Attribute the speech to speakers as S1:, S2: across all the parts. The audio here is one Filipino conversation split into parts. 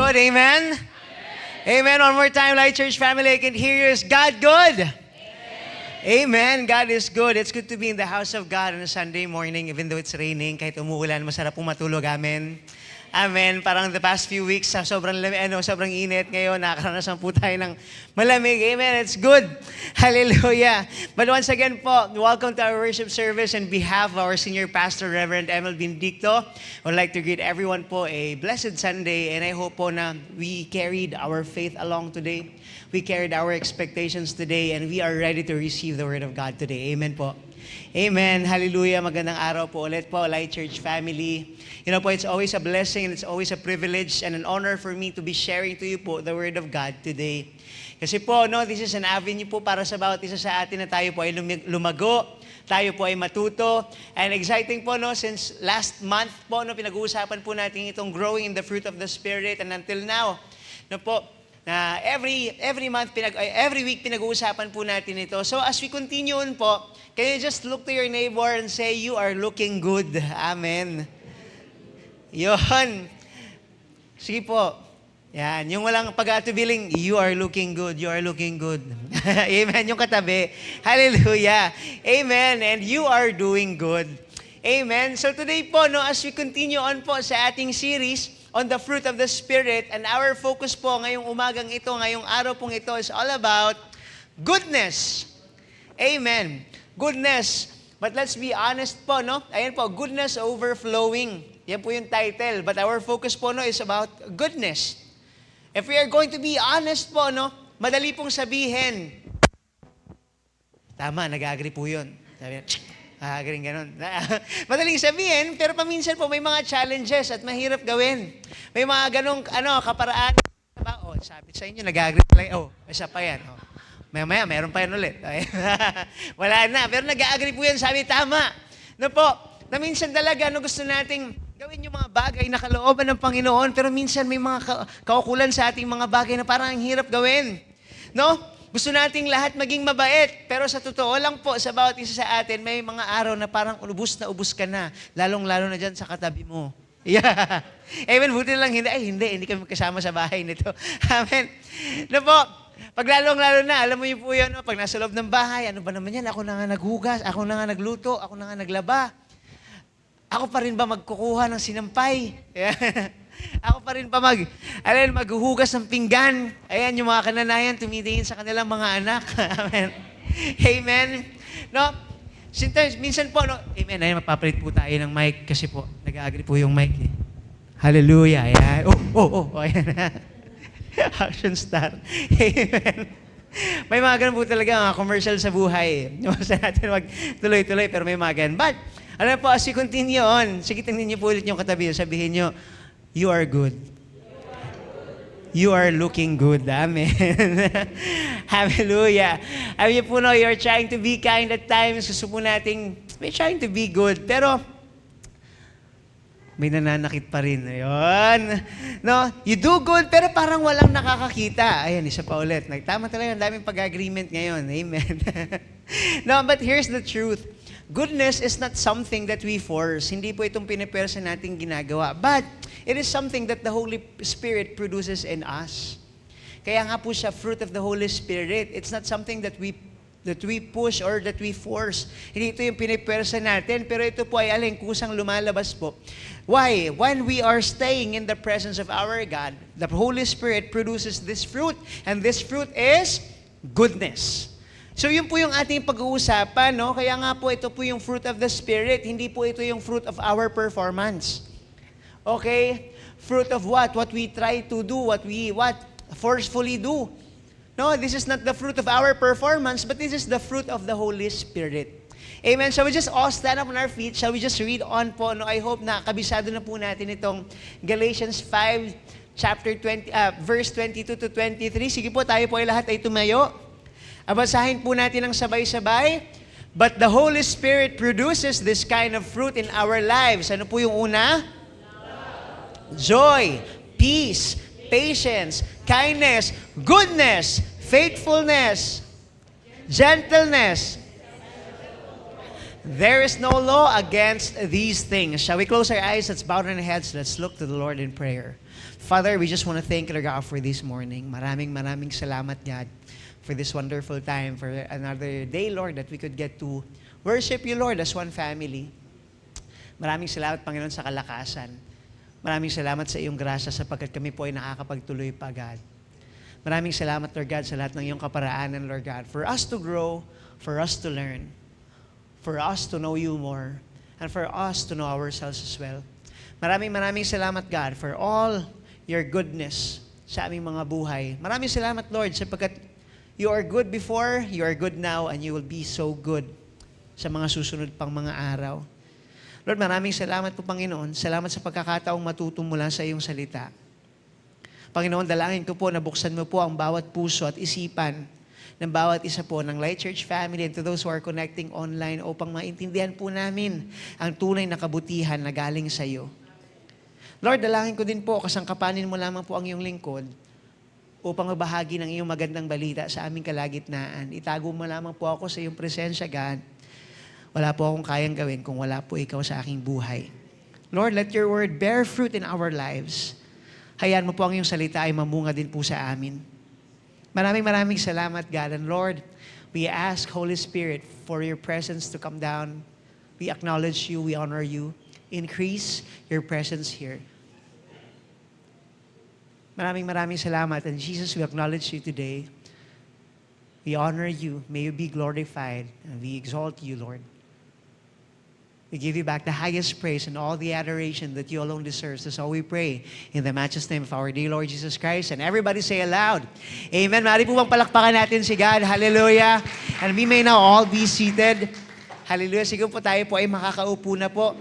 S1: good? Amen? Amen. One more time, Light Church family, I can hear you. Is God good? Amen. God is good. It's good to be in the house of God on a Sunday morning, even though it's raining, kahit umuulan, masarap pong matulog. Amen. Amen. Parang the past few weeks, sobrang init ngayon, nakakaranas po tayo ng malamig. Amen. It's good. Hallelujah. But once again po, welcome to our worship service on behalf of our senior pastor, Reverend Emil Benedicto. I would like to greet everyone po a blessed Sunday, and I hope po na we carried our faith along today. We carried our expectations today, and we are ready to receive the Word of God today. Amen po. Amen. Hallelujah. Magandang araw po ulit po, Light Church family. You know po, it's always a blessing and it's always a privilege and an honor for me to be sharing to you po the Word of God today. Kasi po, no, this is an avenue po para sa bawat isa sa atin na tayo po ay lumago, tayo po ay matuto. And exciting po, no, since last month po, no, pinag-uusapan po natin itong growing in the fruit of the Spirit, and until now, no po, na every week pinag-uusapan po natin ito. So as we continue on po, can you just look to your neighbor and say, you are looking good. Amen. Yun. Sige po. Yan. Yung walang pag-atubiling, you are looking good. You are looking good. Amen. Yung katabi. Hallelujah. Amen. And you are doing good. Amen. So today po, no, as we continue on po sa ating series on the fruit of the Spirit, and our focus po ngayong umagang ito, ngayong araw pong ito is all about goodness. Amen. Goodness. But let's be honest po, no? Ayan po, goodness overflowing. Yan po yung title. But our focus po, no, is about goodness. If we are going to be honest po, no, madali pong sabihin. Tama, nag-agree po yun. Sabi galing ganon. Madaling sabihin, pero paminsan po may mga challenges at mahirap gawin. May mga ganong kaparaan. Sabi sa inyo, nag-agree pala. Isa pa yan. Maya, meron pa yan ulit. Wala na. Pero nag-agree po yan. Sabi, tama. No po, na minsan talaga, gusto nating gawin yung mga bagay na kalooban ng Panginoon, pero minsan may mga kaukulan sa ating mga bagay na parang ang hirap gawin. No? Gusto nating lahat maging mabait, pero sa totoo lang po, sa bawat isa sa atin, may mga araw na parang ubus ka na, lalong-lalo na dyan sa katabi mo. Yeah. Amen, buti lang hindi kami kasama sa bahay nito. Amen. No po, pag lalong-lalo na, alam mo yun po yun, no? Pag nasa loob ng bahay, ano ba naman yan? Ako na nga naghugas, ako na nga nagluto, ako na nga naglaba. Ako pa rin ba magkukuha ng sinampay? Yeah. Ako pa rin pa maghuhugas ng pinggan. Ayan, yung mga kananayan, tumitingin sa kanilang mga anak. Amen. Amen. No? Minsan po, no? Amen. Ayan, mapapalit po tayo ng mic kasi po, nag-agree po yung mic. Eh. Hallelujah. Ayan. Ayan. Action star. Amen. May mga ganun po talaga, mga commercial sa buhay. Basta natin tuloy-tuloy, pero may mga ganun. But, alam po, as we continue on, sige, tingnan niyo po ulit yung katabi. Sabihin niyo, you are good. You are looking good. Amen. Hallelujah. Alam niyo po, no, you're trying to be kind at times. Gusto po nating, we're trying to be good. Pero, may nananakit pa rin. Ayun. No, you do good, pero parang walang nakakakita. Ayan, isa pa ulit. Tama talaga, ang daming pag-agreement ngayon. Amen. No, but here's the truth. Goodness is not something that we force. Hindi po itong pinipersa nating ginagawa. But, it is something that the Holy Spirit produces in us. Kaya nga po siya, fruit of the Holy Spirit. It's not something that we push or that we force. Hindi ito yung pinipersa natin, pero ito po ay kusang lumalabas po. Why? When we are staying in the presence of our God, the Holy Spirit produces this fruit, and this fruit is goodness. So yun po yung ating pag-uusapan, no? Kaya nga po ito po yung fruit of the Spirit, hindi po ito yung fruit of our performance. Okay? Fruit of what? What we try to do, what forcefully do. No, this is not the fruit of our performance, but this is the fruit of the Holy Spirit. Amen. Shall we just all stand up on our feet? Shall we just read on po? No, I hope na kabisado na po natin itong Galatians 5, verse 22 to 23. Sige po, tayo po ay lahat ay tumayo. Abasahin po natin ang sabay-sabay. But the Holy Spirit produces this kind of fruit in our lives. Ano po yung una? Joy, peace, patience, kindness, goodness, faithfulness, gentleness, There is no law against these things. Shall we close our eyes? Let's bow down our heads. Let's look to the Lord in prayer. Father, we just want to thank you, Lord God, for this morning. Maraming salamat, God, for this wonderful time, for another day, Lord, that we could get to worship you, Lord, as one family. Maraming salamat, Panginoon, sa kalakasan. Maraming salamat sa iyong grasya sapagkat kami po ay nakakapagtuloy pa, God. Maraming salamat, Lord God, sa lahat ng iyong kaparaanan, Lord God, for us to grow, for us to learn, for us to know you more, and for us to know ourselves as well. Maraming salamat, God, for all your goodness sa aming mga buhay. Maraming salamat, Lord, sapagkat you are good before, you are good now, and you will be so good sa mga susunod pang mga araw. Lord, maraming salamat po, Panginoon. Salamat sa pagkakataong matuto mula sa iyong salita. Panginoon, dalangin ko po na buksan mo po ang bawat puso at isipan ng bawat isa po ng Light Church family and to those who are connecting online upang maintindihan po namin ang tunay na kabutihan na galing sa iyo. Lord, dalangin ko din po, kasangkapanin mo lamang po ang iyong lingkod upang mabahagi ng iyong magandang balita sa aming kalagitnaan. Itago mo lamang po ako sa iyong presensya, God. Wala po akong kayang gawin kung wala po ikaw sa aking buhay. Lord, let your word bear fruit in our lives. Hayaan mo po ang iyong salita ay mamunga din po sa amin. Maraming salamat, God. And Lord, we ask, Holy Spirit, for your presence to come down. We acknowledge you, we honor you. Increase your presence here. Maraming salamat. And Jesus, we acknowledge you today. We honor you. May you be glorified. And we exalt you, Lord. We give you back the highest praise and all the adoration that you alone deserve. That's all we pray in the matchless name of our dear Lord Jesus Christ. And everybody say aloud, Amen. Mari po bang palakpakan natin si God. Hallelujah. And we may now all be seated. Hallelujah. Siguro po tayo po ay makakaupo na po.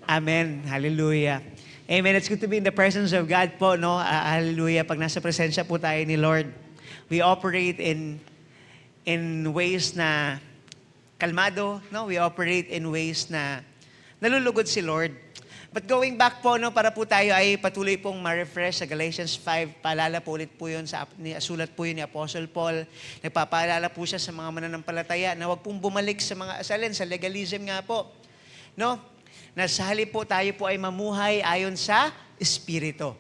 S1: Amen. Hallelujah. Amen. It's good to be in the presence of God po, no? Hallelujah. Pag nasa presensya po tayo ni Lord, we operate in ways na kalmado, no? We operate in ways na nalulugod si Lord. But going back po, no, para po tayo ay patuloy pong ma-refresh sa Galatians 5, paalala po ulit po yun, sulat po yun ni Apostle Paul. Nagpapaalala po siya sa mga mananampalataya na huwag pong bumalik sa mga asalin, sa legalism nga po. No? Na sa halip po tayo po ay mamuhay ayon sa Espiritu.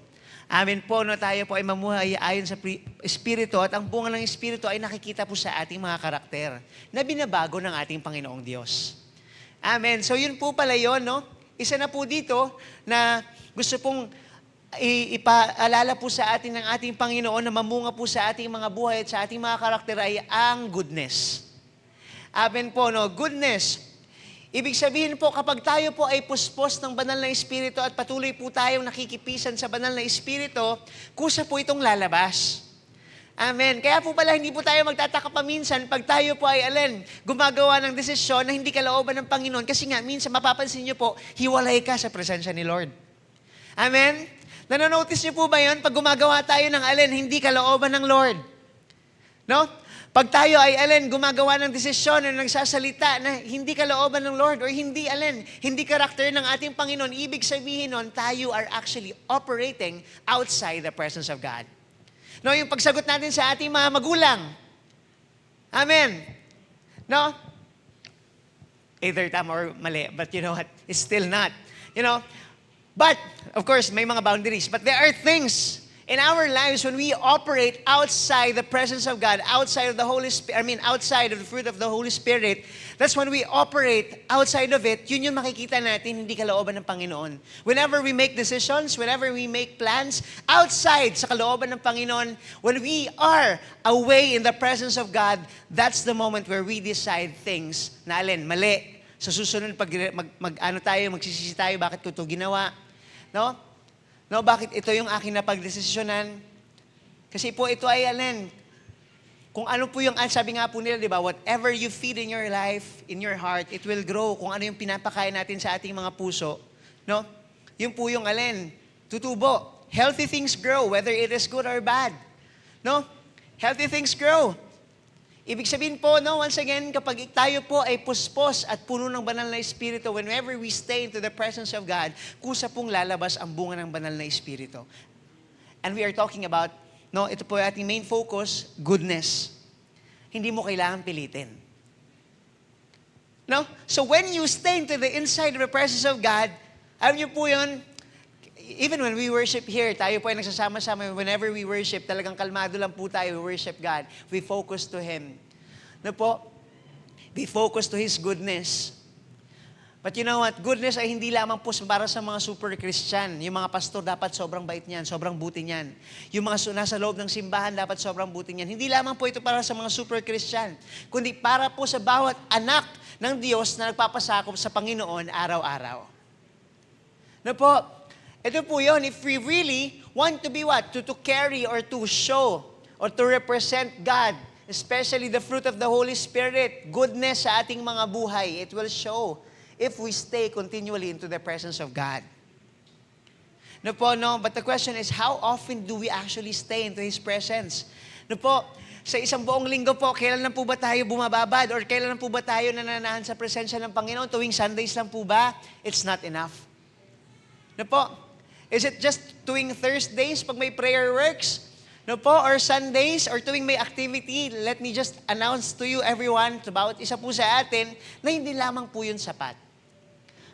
S1: Amen po, no, tayo po ay mamuhay ayon sa Espiritu at ang bunga ng Espiritu ay nakikita po sa ating mga karakter na binabago ng ating Panginoong Diyos. Amen. So yun po pala yun, no? Isa na po dito na gusto pong ipaalala po sa atin ng ating Panginoon na mamunga po sa ating mga buhay at sa ating mga karakter ay ang goodness. Amen po, no? Goodness. Ibig sabihin po, kapag tayo po ay puspos ng banal na Espiritu at patuloy po tayong nakikipisan sa banal na Espiritu, kusa po itong lalabas. Amen. Kaya po pala hindi po tayo magtataka pa minsan pag tayo po ay gumagawa ng desisyon na hindi kalooban ng Panginoon kasi nga minsan mapapansin niyo po, hiwalay ka sa presensya ni Lord. Amen. Nanonotice niyo po ba yun? Pag gumagawa tayo ng hindi kalooban ng Lord. No? Pag tayo ay gumagawa ng desisyon na nagsasalita na hindi kalooban ng Lord or hindi karakter ng ating Panginoon, ibig sabihin nun, tayo are actually operating outside the presence of God. No, yung pagsagot natin sa ating mga magulang. Amen. No? Either tama or mali, but you know what? It's still not. You know? But, of course, may mga boundaries. But there are things in our lives when we operate outside the presence of God, outside of the Holy Spirit, outside of the fruit of the Holy Spirit, that's when we operate outside of it, yun yung makikita natin, hindi kalooban ng Panginoon. Whenever we make decisions, whenever we make plans, outside sa kalooban ng Panginoon, when we are away in the presence of God, that's the moment where we decide things na mali. Sa susunod, magsisisi tayo, bakit ko ito ginawa? No? No, bakit ito yung aking napagdesisyonan? Kasi po ito ay kung ano po yung, sabi nga po nila, di ba, whatever you feed in your life, in your heart, it will grow. Kung ano yung pinapakain natin sa ating mga puso, no? Yun po yung tutubo. Healthy things grow, whether it is good or bad. No? Healthy things grow. Ibig sabihin po, no, once again, kapag tayo po ay puspos at puno ng banal na Espiritu, whenever we stay into the presence of God, kusa pong lalabas ang bunga ng banal na Espiritu. And we are talking about, no, ito po ating main focus, goodness. Hindi mo kailangan pilitin. No? So when you stay into the inside of the presence of God, alam niyo po yun, even when we worship here, tayo po ay nagsasama-sama, whenever we worship, talagang kalmado lang po tayo, we worship God. We focus to Him. No po? We focus to His goodness. But you know what? Goodness ay hindi lamang po para sa mga super Christian. Yung mga pastor, dapat sobrang bait niyan, sobrang buti niyan. Yung mga nasa loob ng simbahan, dapat sobrang buti niyan. Hindi lamang po ito para sa mga super Christian, kundi para po sa bawat anak ng Diyos na nagpapasakop sa Panginoon araw-araw. No po? Ito po yun. If we really want to be what? To carry or to show or to represent God, especially the fruit of the Holy Spirit, goodness sa ating mga buhay, it will show if we stay continually into the presence of God. No po, no? But the question is, how often do we actually stay into His presence? No po, sa isang buong linggo po, kailan lang po ba tayo bumababad? Or kailan lang po ba tayo nananahan sa presensya ng Panginoon? Tuwing Sundays lang po ba? It's not enough. No po, is it just tuwing Thursdays pag may prayer works? No po, or Sundays, or tuwing may activity? Let me just announce to you everyone, to bawat isa po sa atin, na hindi lamang po yun sapat.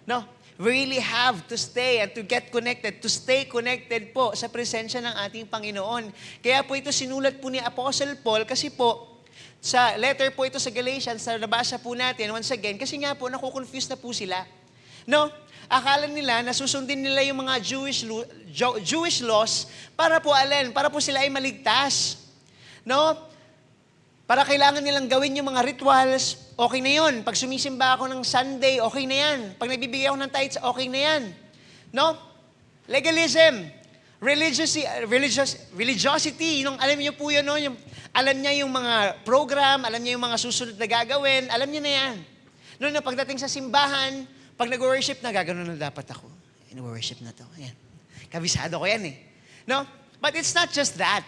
S1: No, we really have to stay and to get connected, to stay connected po sa presensya ng ating Panginoon. Kaya po ito sinulat po ni Apostle Paul kasi po, sa letter po ito sa Galatians, na nabasa po natin once again, kasi nga po, nakukonfuse na po sila. No, akala nila na susundin nila yung mga Jewish laws para po alin, para po sila ay maligtas. No? Para kailangan nilang gawin yung mga rituals, okay na yun. Pag sumisimba ako ng Sunday, okay na yan. Pag nagbibigay ako ng tithes, okay na yan. No? Legalism. Religiosity. Yung, alam niyo po yun, no? Yung, alam niya yung mga program, alam niya yung mga susunod na gagawin, alam niya na yan. No, pagdating sa simbahan, pag nag-worship na, gagano'n na dapat ako. Nag-worship na to. Ayan. Kabisado ko yan eh. No? But it's not just that.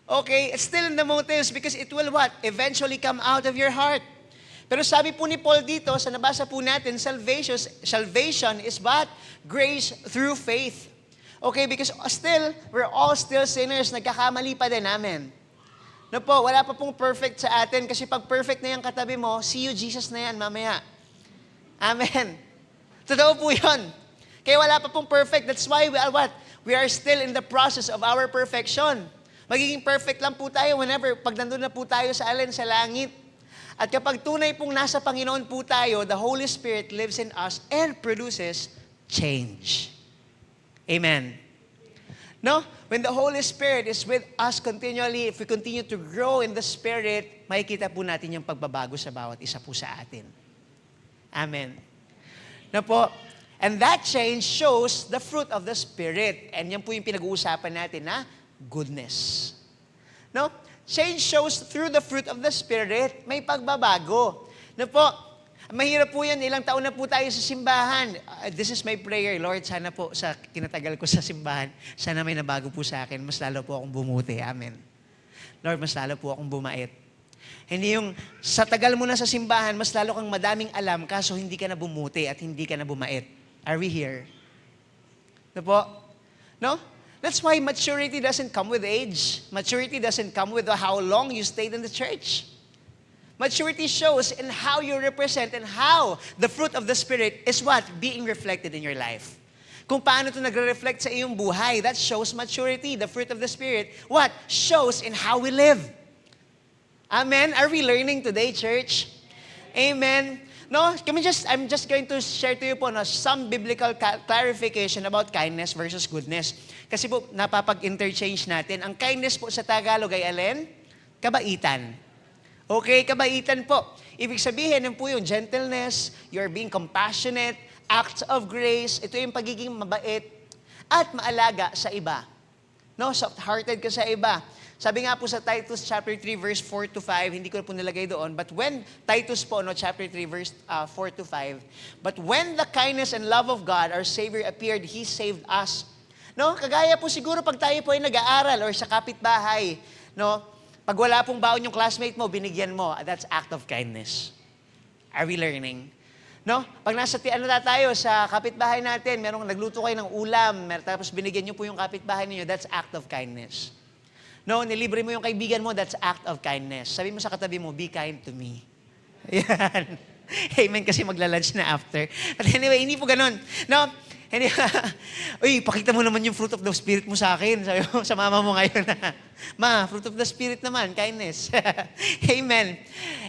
S1: Okay? It's still in the motives because it will what? Eventually come out of your heart. Pero sabi po ni Paul dito, sa nabasa po natin, salvation is what? Grace through faith. Okay? Because still, we're all still sinners. Nagkakamali pa din namin. No po, wala pa pong perfect sa atin kasi pag perfect na yung katabi mo, see you Jesus na yan mamaya. Amen. Totoo po yun. Kaya wala pa pong perfect. That's why we are what? We are still in the process of our perfection. Magiging perfect lang po tayo whenever, pag nandun na po tayo sa alin, sa langit. At kapag tunay pong nasa Panginoon po tayo, the Holy Spirit lives in us and produces change. Amen. No? When the Holy Spirit is with us continually, if we continue to grow in the Spirit, makikita po natin yung pagbabago sa bawat isa po sa atin. Amen. Na po, and that change shows the fruit of the Spirit. And yan po yung pinag-uusapan natin na goodness. No? Change shows through the fruit of the Spirit. May pagbabago. Na po, mahirap po yan. Ilang taon na po tayo sa simbahan. This is my prayer, Lord. Sana po sa kinatagal ko sa simbahan, sana may nabago po sa akin. Mas lalo po akong bumuti. Amen. Lord, mas lalo po akong bumait. Hindi yung sa tagal mo na sa simbahan, mas lalo kang madaming alam, kaso hindi ka na bumuti at hindi ka na bumait. Are we here? No po? No? That's why maturity doesn't come with age. Maturity doesn't come with how long you stayed in the church. Maturity shows in how you represent and how the fruit of the Spirit is what? Being reflected in your life. Kung paano ito nagre-reflect sa iyong buhay, that shows maturity. The fruit of the Spirit, what? Shows in how we live. Amen? Are we learning today, church? Amen? No, I'm just going to share to you po some biblical clarification about kindness versus goodness. Kasi po, napapag-interchange natin. Ang kindness po sa Tagalog ay alin? Kabaitan. Okay, kabaitan po. Ibig sabihin, yun po yung gentleness, you're being compassionate, acts of grace, ito yung pagiging mabait at maalaga sa iba. No, soft-hearted ka sa iba. Sabi nga po sa Titus chapter 3 verse 4 to 5, hindi ko po nilagay doon, but when Titus po chapter 3 verse 4 to 5, but when the kindness and love of God our Savior appeared, He saved us. No, kagaya po siguro pag tayo po ay nag-aaral or sa kapitbahay, no, pag wala pong baon yung classmate mo, binigyan mo, that's act of kindness. Are we learning? No? Pag nasa tayo sa kapitbahay natin, merong nagluto kayo ng ulam, tapos binigyan niyo po yung kapitbahay niyo, that's act of kindness. No, nilibre mo yung kaibigan mo, that's act of kindness. Sabi mo sa katabi mo, be kind to me. Yan. Amen, kasi magla-lunch na after. But anyway, hindi po ganun. No? Hindi, uy, pakita mo naman yung fruit of the Spirit mo sa akin. Sabi mo, sa mama mo ngayon. Ma, fruit of the Spirit naman, kindness. Amen.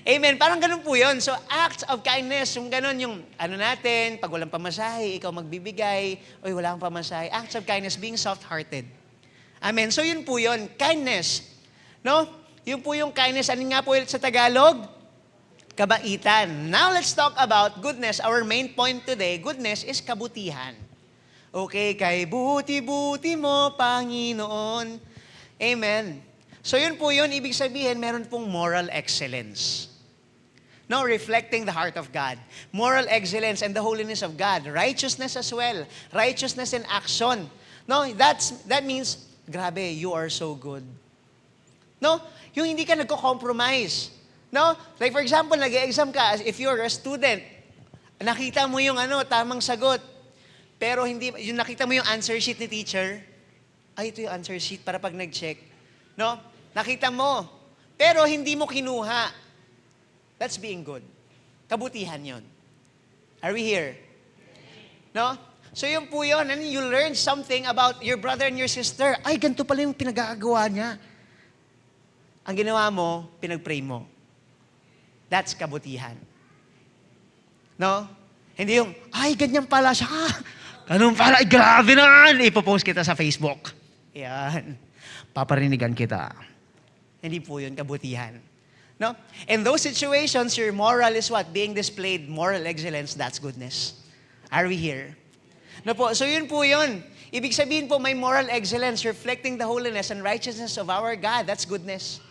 S1: Amen. Parang ganun po yun. So, acts of kindness, yung ganun, yung ano natin, pag walang pamasahe, ikaw magbibigay, uy, wala kang pamasahe. Acts of kindness, being soft-hearted. Amen. So, yun po yun. Kindness. No? Yun po yung kindness. Ano nga po ulit sa Tagalog? Kabaitan. Now, let's talk about goodness. Our main point today, goodness is kabutihan. Okay, kay buti-buti mo, Panginoon. Amen. So yun po yun, ibig sabihin, meron pong moral excellence. No, reflecting the heart of God. Moral excellence and the holiness of God. Righteousness as well. Righteousness in action. No, that means, grabe, you are so good. No, yung hindi ka nagko-compromise. No, like for example, nag-exam ka, if you're a student, nakita mo yung tamang sagot, pero hindi, yung nakita mo yung answer sheet ni teacher, ay, ito yung answer sheet para pag nag-check. No? Nakita mo. Pero hindi mo kinuha. That's being good. Kabutihan yon. Are we here? No? So yun po yun. And you learn something about your brother and your sister. Ay, ganito pala yung pinagagawa niya. Ang ginawa mo, pinag-pray mo. That's kabutihan. No? Hindi yung, ay, ganyan pala siya. Ganun pala, ay, grabe naman. Ipopost kita sa Facebook. Yan. Paparinigan kita. Hindi po yun kabutihan. No? In those situations, your moral is what? Being displayed. Moral excellence, that's goodness. Are we here? No po, so yun po yun. Ibig sabihin po, may moral excellence reflecting the holiness and righteousness of our God. That's goodness.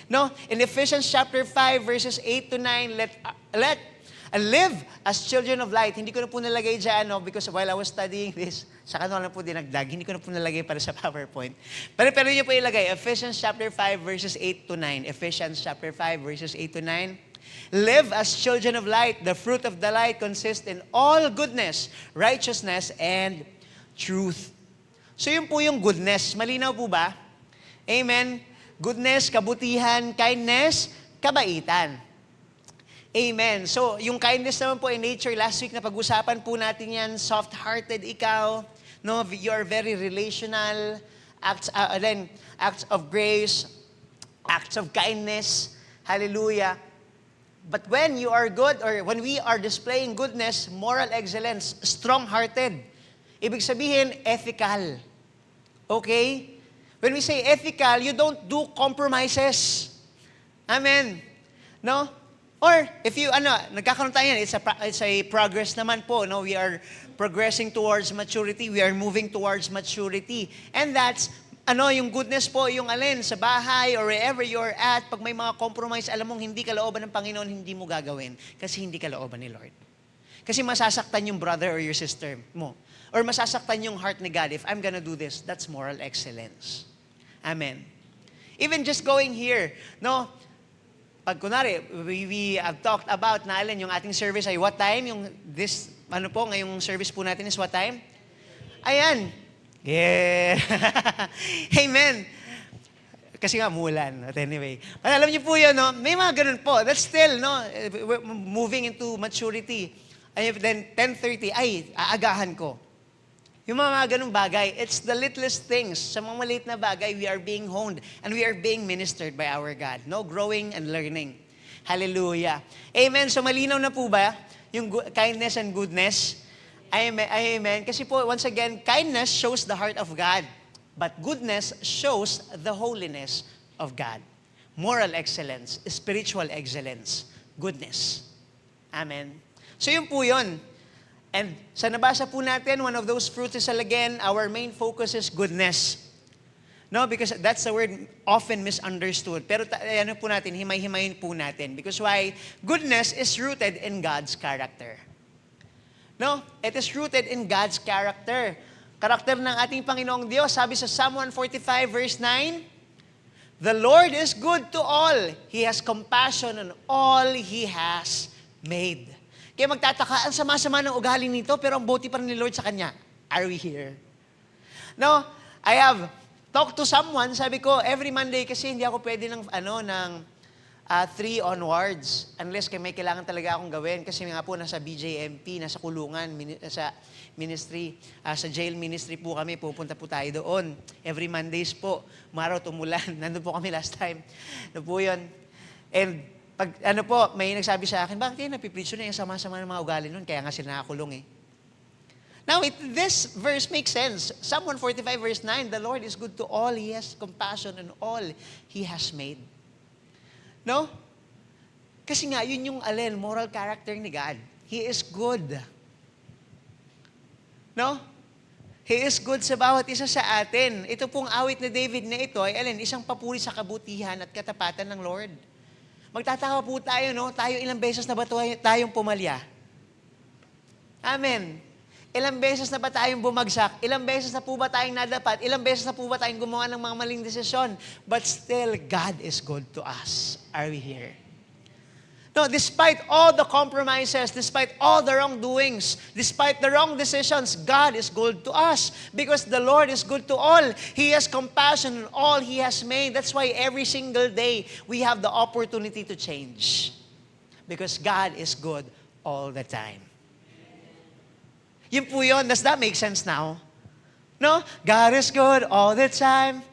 S1: No? In Ephesians chapter 5, verses 8 to 9, let live as children of light. Hindi ko na po nalagay dyan, because while I was studying this, saka na po dinagdag, hindi ko na po nalagay para sa PowerPoint. Pero niyo po ilagay, Ephesians chapter 5, verses 8 to 9. Ephesians chapter 5, verses 8 to 9. Live as children of light. The fruit of the light consists in all goodness, righteousness, and truth. So yun po yung goodness. Malinaw po ba? Amen. Goodness, kabutihan, kindness, kabaitan. Amen. So, yung kindness naman po in nature, last week na pag-usapan po natin yan, soft-hearted ikaw, no, you are very relational, acts of grace, acts of kindness, hallelujah. But when you are good, or when we are displaying goodness, moral excellence, strong-hearted, ibig sabihin, ethical. Okay? When we say ethical, you don't do compromises. Amen. No? Or if you nagkakaroon tayo yan, it's a progress naman po, no? We are progressing towards maturity. We are moving towards maturity. And that's yung goodness po, yung alin sa bahay or wherever you're at, pag may mga compromise, alam mong hindi kalooban ng Panginoon, hindi mo gagawin kasi hindi kalooban ni Lord. Kasi masasaktan yung brother or your sister mo. Or masasaktan yung heart ni God if I'm gonna do this. That's moral excellence. Amen. Even just going here, no? Pag kunwari, we have talked about na alin, yung ating service ay what time? Ngayong service po natin is what time? Ayan. Yeah. Amen. Kasi nga, mulan. But anyway. But alam niyo po yun, no? May mga ganun po. That's still, no? We're moving into maturity. And then, 10:30, ay, aagahan ko. Yung mga ganung bagay, it's the littlest things. Sa mga maliit na bagay, we are being honed and we are being ministered by our God. No, growing and learning. Hallelujah. Amen. So malinaw na po ba yung kindness and goodness? Amen. Kasi po, once again, kindness shows the heart of God. But goodness shows the holiness of God. Moral excellence, spiritual excellence, goodness. Amen. So yun po yun. And sa nabasa po natin, one of those fruits is again, our main focus is goodness. No, because that's the word often misunderstood. Pero po natin, himay-himayin po natin. Because why? Goodness is rooted in God's character. No, it is rooted in God's character. Karakter ng ating Panginoong Diyos. Sabi sa Psalm 145 verse 9, the Lord is good to all. He has compassion on all He has made. Kaya magtataka, ang sama-sama ng ugali nito, pero ang buti pa rin ni Lord sa kanya. Are we here? No, I have talked to someone, sabi ko, every Monday kasi hindi ako pwede ng 3 onwards. Unless may kailangan talaga akong gawin. Kasi nga po, nasa BJMP, nasa kulungan, sa ministry, sa jail ministry po kami, pupunta po tayo doon. Every Mondays po, umaraw, tumulan. Nandun po kami last time. Ano po yun? And pag may nagsabi sa akin, bakit kayo napipreach na yung sama-sama ng mga ugali nun? Kaya nga sila nakakulong eh. Now, this verse makes sense. Psalm 145 verse 9, the Lord is good to all. He has compassion on all He has made. No? Kasi nga, yun yung moral character ni God. He is good. No? He is good sa bawat isa sa atin. Ito pong awit ni David na ito ay isang papuri sa kabutihan at katapatan ng Lord. Magtataka po tayo, no? Tayo ilang beses na ba tayong pumalya? Amen. Ilang beses na ba tayong bumagsak? Ilang beses na po ba tayong nadapat? Ilang beses na po ba tayong gumawa ng mga maling desisyon? But still, God is good to us. Are we here? No, despite all the compromises, despite all the wrongdoings, despite the wrong decisions, God is good to us because the Lord is good to all. He has compassion on all He has made. That's why every single day we have the opportunity to change because God is good all the time. Yun po yun. Does that make sense now? No? God is good all the time.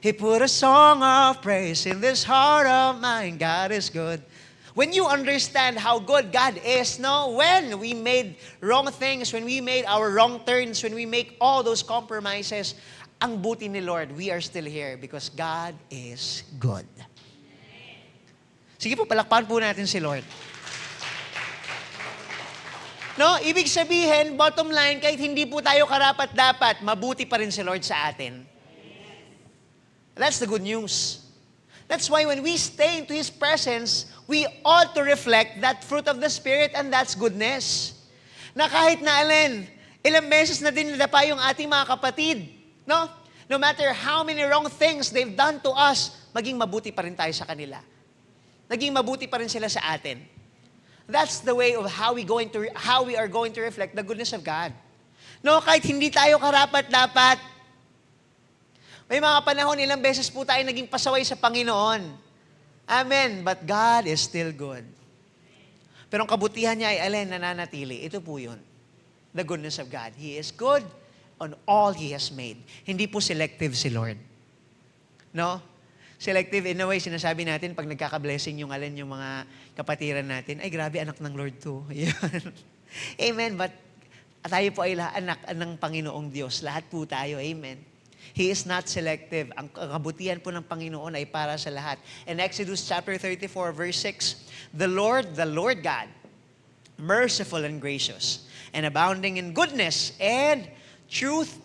S1: He put a song of praise in this heart of mine. God is good. When you understand how good God is, no, when we made wrong things, when we made our wrong turns, when we make all those compromises, ang buti ni Lord, we are still here because God is good. Sige po, palakpakan po natin si Lord. No, ibig sabihin, bottom line, kahit hindi po tayo karapat-dapat, mabuti pa rin si Lord sa atin. That's the good news. That's why when we stay into His presence, we ought to reflect that fruit of the Spirit and that's goodness. Na kahit na ilang beses na din nadapa yung ating mga kapatid, no? No matter how many wrong things they've done to us, maging mabuti pa rin tayo sa kanila. Naging mabuti pa rin sila sa atin. That's the way of how we are going to reflect the goodness of God. No, kahit hindi tayo karapat-dapat, may mga panahon, ilang beses po tayo naging pasaway sa Panginoon. Amen. But God is still good. Pero ang kabutihan niya ay nananatili. Ito po yun. The goodness of God. He is good on all He has made. Hindi po selective si Lord. No? Selective in a way, sinasabi natin pag nagkaka-blessing yung yung mga kapatiran natin, ay grabe, anak ng Lord to. Amen. But tayo po ay anak ng Panginoong Diyos. Lahat po tayo. Amen. He is not selective. Ang kabutihan po ng Panginoon ay para sa lahat. In Exodus chapter 34, verse 6, the Lord God, merciful and gracious, and abounding in goodness and truth.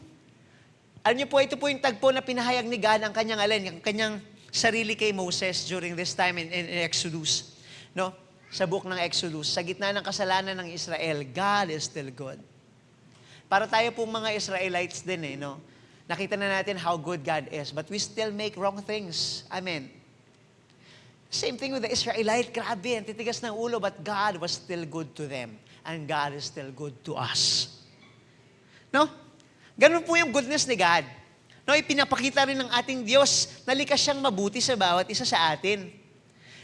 S1: Alam niyo po, ito po yung tagpo na pinahayag ni God ang kanyang ang kanyang sarili kay Moses during this time in Exodus. No? Sa book ng Exodus, sa gitna ng kasalanan ng Israel, God is still good. Para tayo pong mga Israelites din no? Nakita na natin how good God is, but we still make wrong things. Amen. Same thing with the Israelite. Grabe, ang titigas ng ulo, but God was still good to them. And God is still good to us. No? Ganun po yung goodness ni God. No, ipinapakita rin ng ating Diyos na likas siyang mabuti sa bawat isa sa atin.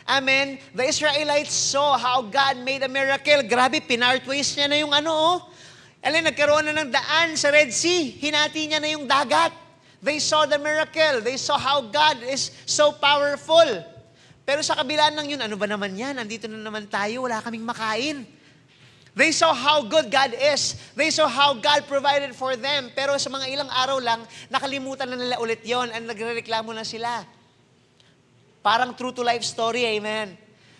S1: Amen. The Israelites saw how God made a miracle. Grabe, pinartways niya na yung nagkaroon na ng daan sa Red Sea. Hinati niya na yung dagat. They saw the miracle. They saw how God is so powerful. Pero sa kabila ng yun, ano ba naman yan? Andito na naman tayo, wala kaming makain. They saw how good God is. They saw how God provided for them. Pero sa mga ilang araw lang, nakalimutan na nila ulit yon at nagrereklamo na sila. Parang true to life story, amen.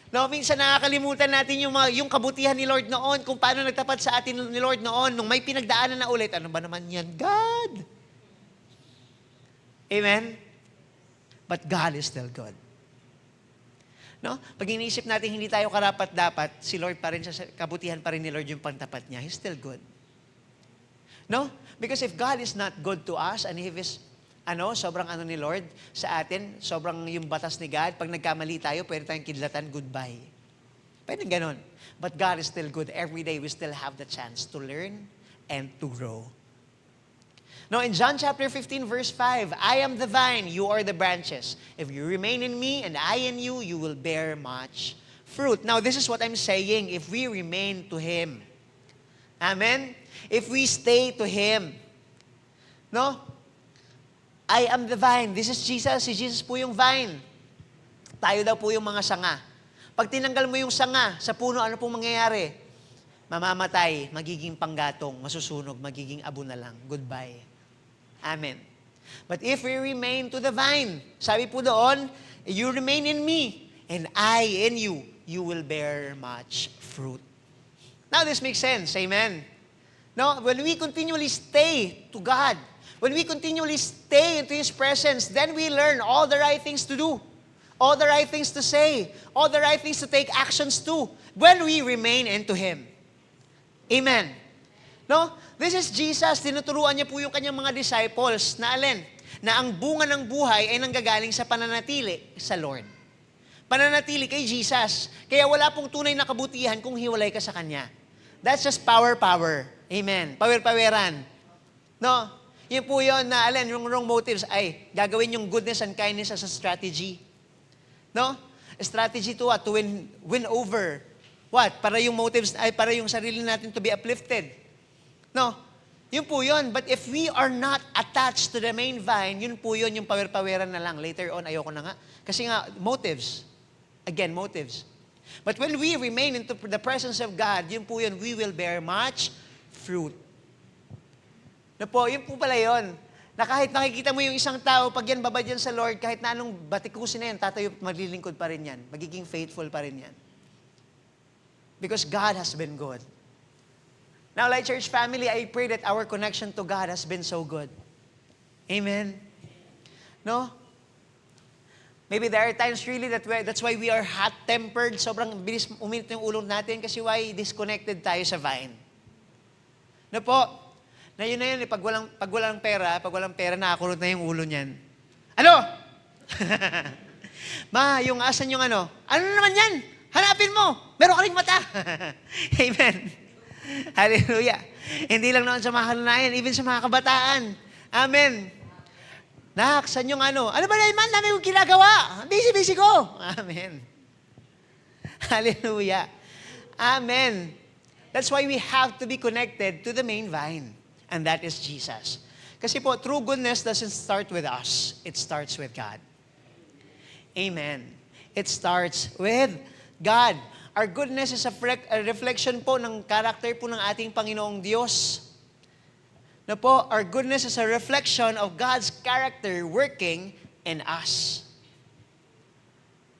S1: No, minsan nakakalimutan natin yung kabutihan ni Lord noon, kung paano nagtapat sa atin ni Lord noon, nung may pinagdaanan na ulit, ano ba naman yan? God! Amen? But God is still good. No? Pag iniisip natin hindi tayo karapat-dapat, si Lord pa rin, kabutihan pa rin ni Lord yung pantapat niya, He's still good. No? Because if God is not good to us, and if He's sobrang ni Lord sa atin, sobrang yung batas ni God, pag nagkamali tayo, pwede tayong kidlatan, goodbye. Pwede ganon. But God is still good. Every day, we still have the chance to learn and to grow. No, in John chapter 15, verse 5, I am the vine, you are the branches. If you remain in me and I in you, you will bear much fruit. Now, this is what I'm saying, if we remain to Him. Amen? If we stay to Him. No? I am the vine. This is Jesus. Si Jesus po yung vine. Tayo daw po yung mga sanga. Pag tinanggal mo yung sanga sa puno, ano pong mangyayari? Mamamatay, magiging panggatong, masusunog, magiging abo na lang. Goodbye. Amen. But if we remain to the vine, sabi po doon, you remain in me, and I in you, you will bear much fruit. Now this makes sense. Amen. No, when we continually stay to God, when we continually stay into His presence, then we learn all the right things to do, all the right things to say, all the right things to take actions to, when we remain into Him. Amen. No? This is Jesus. Tinuturuan niya po yung kanyang mga disciples na alin? Na ang bunga ng buhay ay nanggagaling sa pananatili sa Lord. Pananatili kay Jesus. Kaya wala pong tunay na kabutihan kung hiwalay ka sa Kanya. That's just power. Amen. Power-poweran. No? Yun po yun na, alin, yung wrong motives ay gagawin yung goodness and kindness as a strategy. No? A strategy to what? To win over. What? Para yung motives, ay para yung sarili natin to be uplifted. No? Yun po yun. But if we are not attached to the main vine, yun po yun, yung power-poweran na lang. Later on, ayoko na nga. Kasi nga, motives. Again, motives. But when we remain into the presence of God, yun po yun, we will bear much fruit. Na po, yun po pala yun. Na kahit nakikita mo yung isang tao, pag yan babad yan sa Lord, kahit na anong batikusin na yan, tatayo, maglilingkod pa rin yan. Magiging faithful pa rin yan. Because God has been good. Now, Light Church family, I pray that our connection to God has been so good. Amen? No? Maybe there are times really that's why we are hot-tempered. Sobrang bilis uminit yung ulo natin kasi why disconnected tayo sa vine. No po? Na yun, pag walang pera, nakakulot na yung ulo niyan. Ano? Ma, yung asan yung ano? Ano naman yan? Hanapin mo! Meron ka ring mata! Amen. Hallelujah. Hindi lang naman sa mga kanunayan, even sa mga kabataan. Amen. Nak, saan yung ano? Ano ba naman? Dami kong ginagawa. Busy ko. Amen. Hallelujah. Amen. That's why we have to be connected to the main vine. And that is Jesus. Kasi po, true goodness doesn't start with us. It starts with God. Amen. It starts with God. Our goodness is a reflection po ng character po ng ating Panginoong Diyos. Na po, our goodness is a reflection of God's character working in us.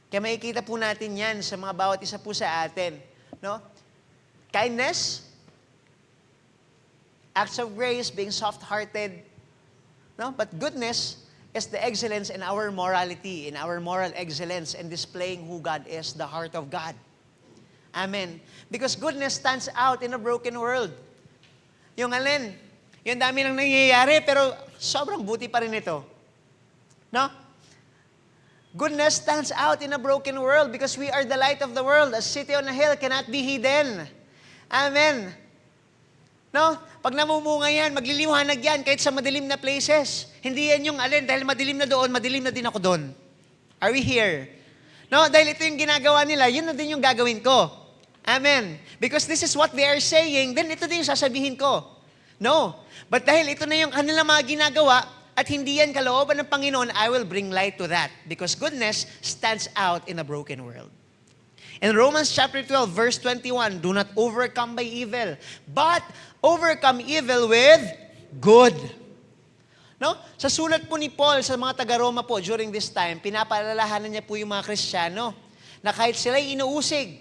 S1: Kaya makikita po natin yan sa mga bawat isa po sa atin. No? Kindness, acts of grace, being soft-hearted. No? But goodness is the excellence in our morality, in our moral excellence, and displaying who God is, the heart of God. Amen. Because goodness stands out in a broken world. Yung alin, yung dami lang nangyayari, pero sobrang buti pa rin ito. No? Goodness stands out in a broken world because we are the light of the world. A city on a hill cannot be hidden. Amen. No? Pag namumunga yan, magliliwanag yan kahit sa madilim na places. Hindi yan yung alin, dahil madilim na doon, madilim na din ako doon. Are we here? No, dahil ito yung ginagawa nila, yun na din yung gagawin ko. Amen. Because this is what they are saying, then ito din yung sasabihin ko. No. But dahil ito na yung kanilang mga ginagawa, at hindi yan kalooban ng Panginoon, I will bring light to that. Because goodness stands out in a broken world. In Romans chapter 12, verse 21, do not overcome by evil, but overcome evil with good. No? Sa sulat po ni Paul sa mga taga-Roma po during this time, pinapaalalahanan niya po yung mga Kristiyano na kahit sila'y inuusig,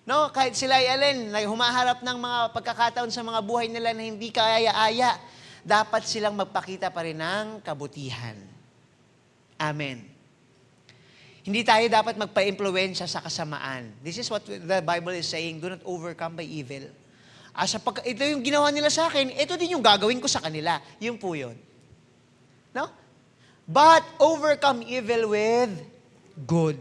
S1: no? Kahit sila'y humaharap ng mga pagkakataon sa mga buhay nila na hindi kaya-aya, dapat silang magpakita pa rin ng kabutihan. Amen. Hindi tayo dapat magpa-impluwensya sa kasamaan. This is what the Bible is saying, do not overcome by evil. Ito yung ginawa nila sa akin, ito din yung gagawin ko sa kanila. Yun po yun. No? But overcome evil with good.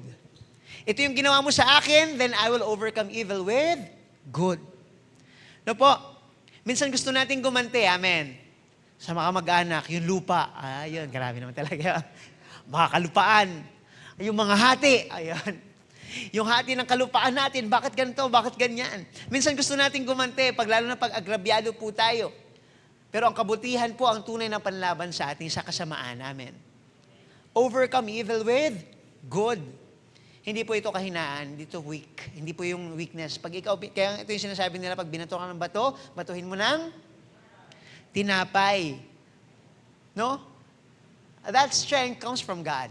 S1: Ito yung ginawa mo sa akin, then I will overcome evil with good. No po? Minsan gusto nating gumante, amen. Sa mga mag-anak, yung lupa. Ayun, grabe naman talaga. Mga kalupaan. Yung mga hati. Ayun. Yung hati ng kalupaan natin, bakit ganito, bakit ganyan? Minsan gusto natin gumante, lalo na pag agrabyado po tayo. Pero ang kabutihan po ang tunay na panlaban sa ating sa kasamaan namin. Overcome evil with good. Hindi po ito kahinaan, hindi ito weak. Hindi po yung weakness. Kaya ito yung sinasabi nila, pag binato ka ng bato, batuhin mo ng tinapay. No? That strength comes from God.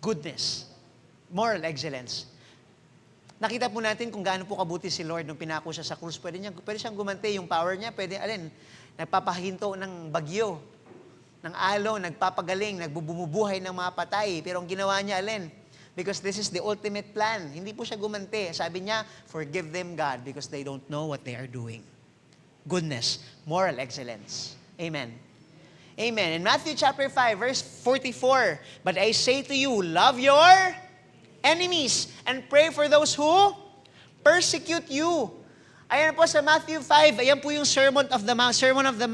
S1: Goodness. Moral excellence. Nakita po natin kung gaano po kabuti si Lord nung pinako siya sa krus. Pwede siyang gumante, yung power niya, nagpapahinto ng bagyo, ng alon, nagpapagaling, nagbubumubuhay ng mga patay. Pero ang ginawa niya, because this is the ultimate plan. Hindi po siya gumante. Sabi niya, forgive them, God, because they don't know what they are doing. Goodness, moral excellence. Amen. Amen. In Matthew chapter 5, verse 44, but I say to you, love your enemies and pray for those who persecute you. Ayan po sa Matthew 5, ayan po yung Sermon on the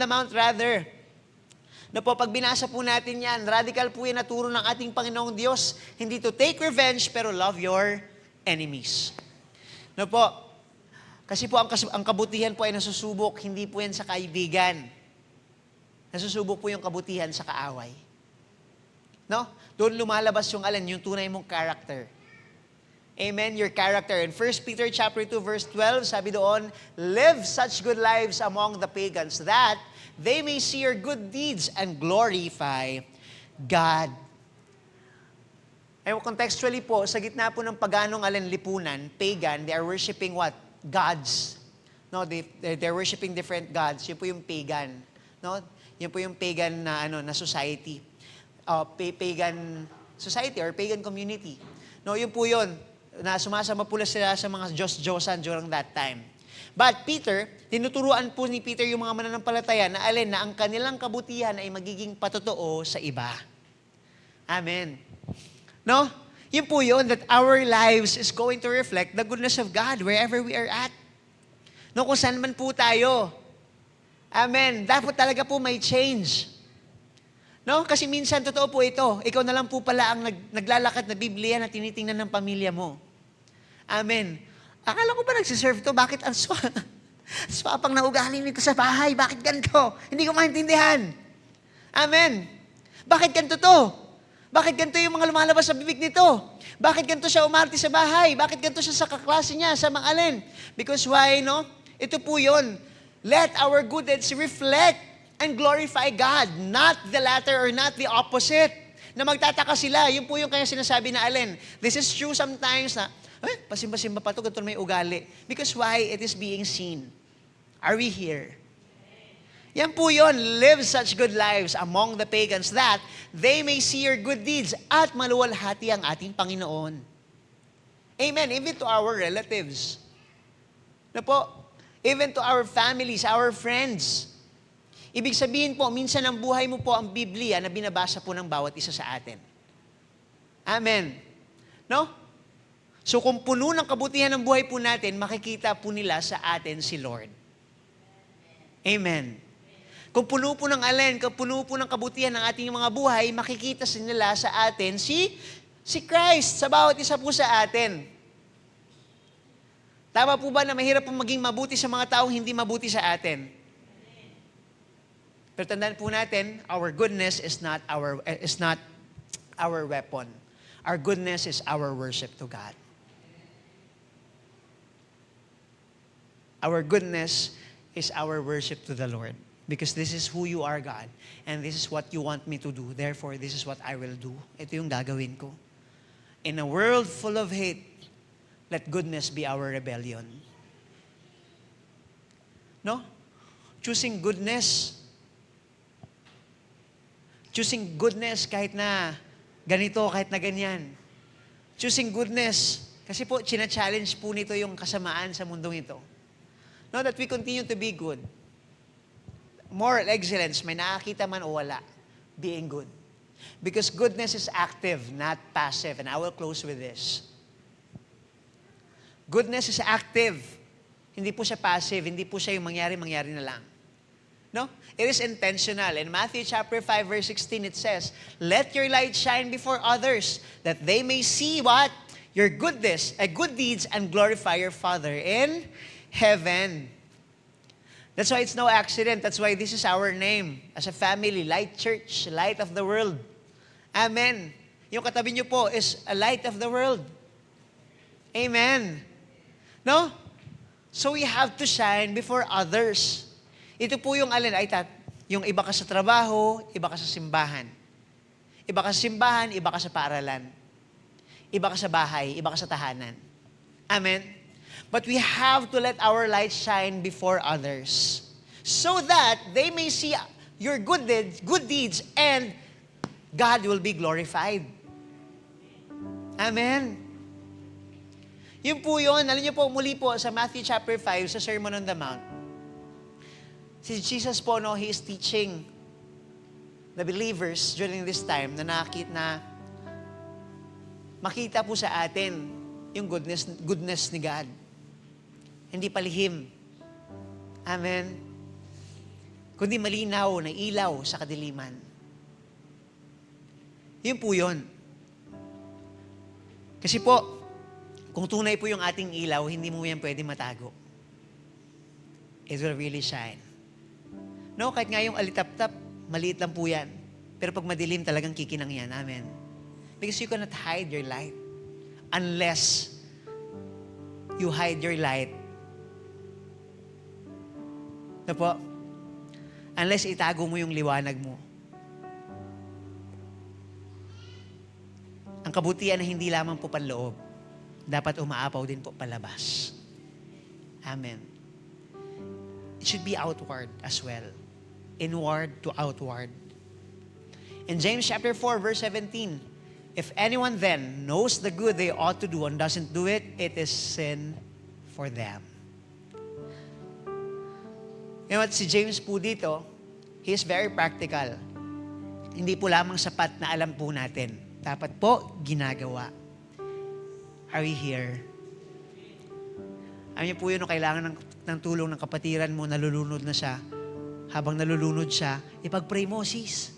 S1: Mount rather. Na po, pag binasa po natin yan, radical po yan na turo ng ating Panginoong Diyos, hindi to take revenge, pero love your enemies. Na po, kasi po ang kabutihan po ay nasusubok, hindi po yan sa kaibigan. Nasusubok po yung kabutihan sa kaaway. No? Doon lumalabas yung yung tunay mong character. Amen, your character. In 1 Peter chapter 2 verse 12, sabi doon, live such good lives among the pagans that they may see your good deeds and glorify God. Contextually po, sa gitna po ng paganong lipunan, pagan, they are worshiping what? Gods. No, they're worshiping different gods. Yun po yung pagan. No? Yun po yung pagan na society. Pagan society or pagan community. No, yun po yun. Na sumasama pula sila sa mga Diyos-Diyosan during that time. But Peter, tinuturuan po ni Peter yung mga mananampalataya na na ang kanilang kabutihan ay magiging patotoo sa iba. Amen. No? Yun po yun, that our lives is going to reflect the goodness of God wherever we are at. No, kung saan man po tayo. Amen. Dapat talaga po may change. No? Kasi minsan, totoo po ito, ikaw na lang po pala ang naglalakad na Biblia na tinitingnan ng pamilya mo. Amen. Akala ko ba nagsiserve to? Bakit ang swapang na ugali nito sa bahay? Bakit ganito? Hindi ko maintindihan. Amen. Bakit ganito to? Bakit ganito yung mga lumalabas sa bibig nito? Bakit ganito siya umarte sa bahay? Bakit ganito siya sa kaklase niya, sa mga alin? Because why, no? Ito po yun. Let our good deeds reflect and glorify God, not the latter or not the opposite. Na magtataka sila, yun po yung kaya sinasabi na this is true sometimes na, pasimba-simba pa ito, ganito may ugali. Because why? It is being seen. Are we here? Yan po yun, live such good lives among the pagans that they may see your good deeds at maluwalhati ang ating Panginoon. Amen. Even to our relatives. Na po, even to our families, our friends. Ibig sabihin po, minsan ang buhay mo po ang Biblia na binabasa po ng bawat isa sa atin. Amen. No? So kung puno ng kabutihan ng buhay po natin, makikita po nila sa atin si Lord. Amen. Kung puno po ng kung puno po ng kabutihan ng ating mga buhay, makikita nila sa atin si Christ sa bawat isa po sa atin. Tama po ba na mahirap pong maging mabuti sa mga taong hindi mabuti sa atin? Pero tandaan po natin, our goodness is not our weapon. Our goodness is our worship to God. Our goodness is our worship to the Lord. Because this is who you are, God. And this is what you want me to do. Therefore, this is what I will do. Ito yung gagawin ko. In a world full of hate, let goodness be our rebellion. No? Choosing goodness. Choosing goodness kahit na ganito, kahit na ganyan. Choosing goodness. Kasi po, china-challenge po nito yung kasamaan sa mundong ito. No, that we continue to be good. Moral excellence, may nakakita man o wala, being good. Because goodness is active, not passive. And I will close with this. Goodness is active. Hindi po siya passive, hindi po siya yung mangyari na lang. No? It is intentional. In Matthew chapter 5, verse 16, it says, "Let your light shine before others, that they may see" what? "Your goodness, good deeds, and glorify your Father in heaven." That's why it's no accident. That's why this is our name. As a family, Light Church, Light of the World. Amen. Yung katabi niyo po is a light of the world. Amen. No? So we have to shine before others. Ito po yung yung iba ka sa trabaho, iba ka sa simbahan. Iba ka sa simbahan, iba ka sa paaralan. Iba ka sa bahay, iba ka sa tahanan. Amen? But we have to let our light shine before others so that they may see your good deeds, and God will be glorified. Amen? Yun po yun. Alam niyo po, muli po sa Matthew chapter 5, sa Sermon on the Mount, si Jesus po, he is teaching the believers during this time na makita po sa atin yung goodness ni God. Hindi palihim. Amen? Kundi malinaw na ilaw sa kadiliman. Yun po yun. Kasi po, kung tunay po yung ating ilaw, hindi mo yan pwede matago. It will really shine. No, kahit nga yung alitap-tap, maliit lang po yan. Pero pag madilim, talagang kikinang yan. Amen. Because you cannot hide your light. Unless you hide your light. No po? Unless itago mo yung liwanag mo. Ang kabutihan na hindi lamang po panloob, dapat umaapaw din po palabas. Amen. It should be outward as well. Inward to outward. In James chapter 4, verse 17, "If anyone then knows the good they ought to do and doesn't do it, it is sin for them." You know what, si James po dito, he is very practical. Hindi po lamang sapat na alam po natin. Dapat po, ginagawa. Are we here? Alam niyo po yun, kailangan ng tulong ng kapatiran mo, nalulunod na siya. Habang nalulunod siya, ipag-pray mo, sis.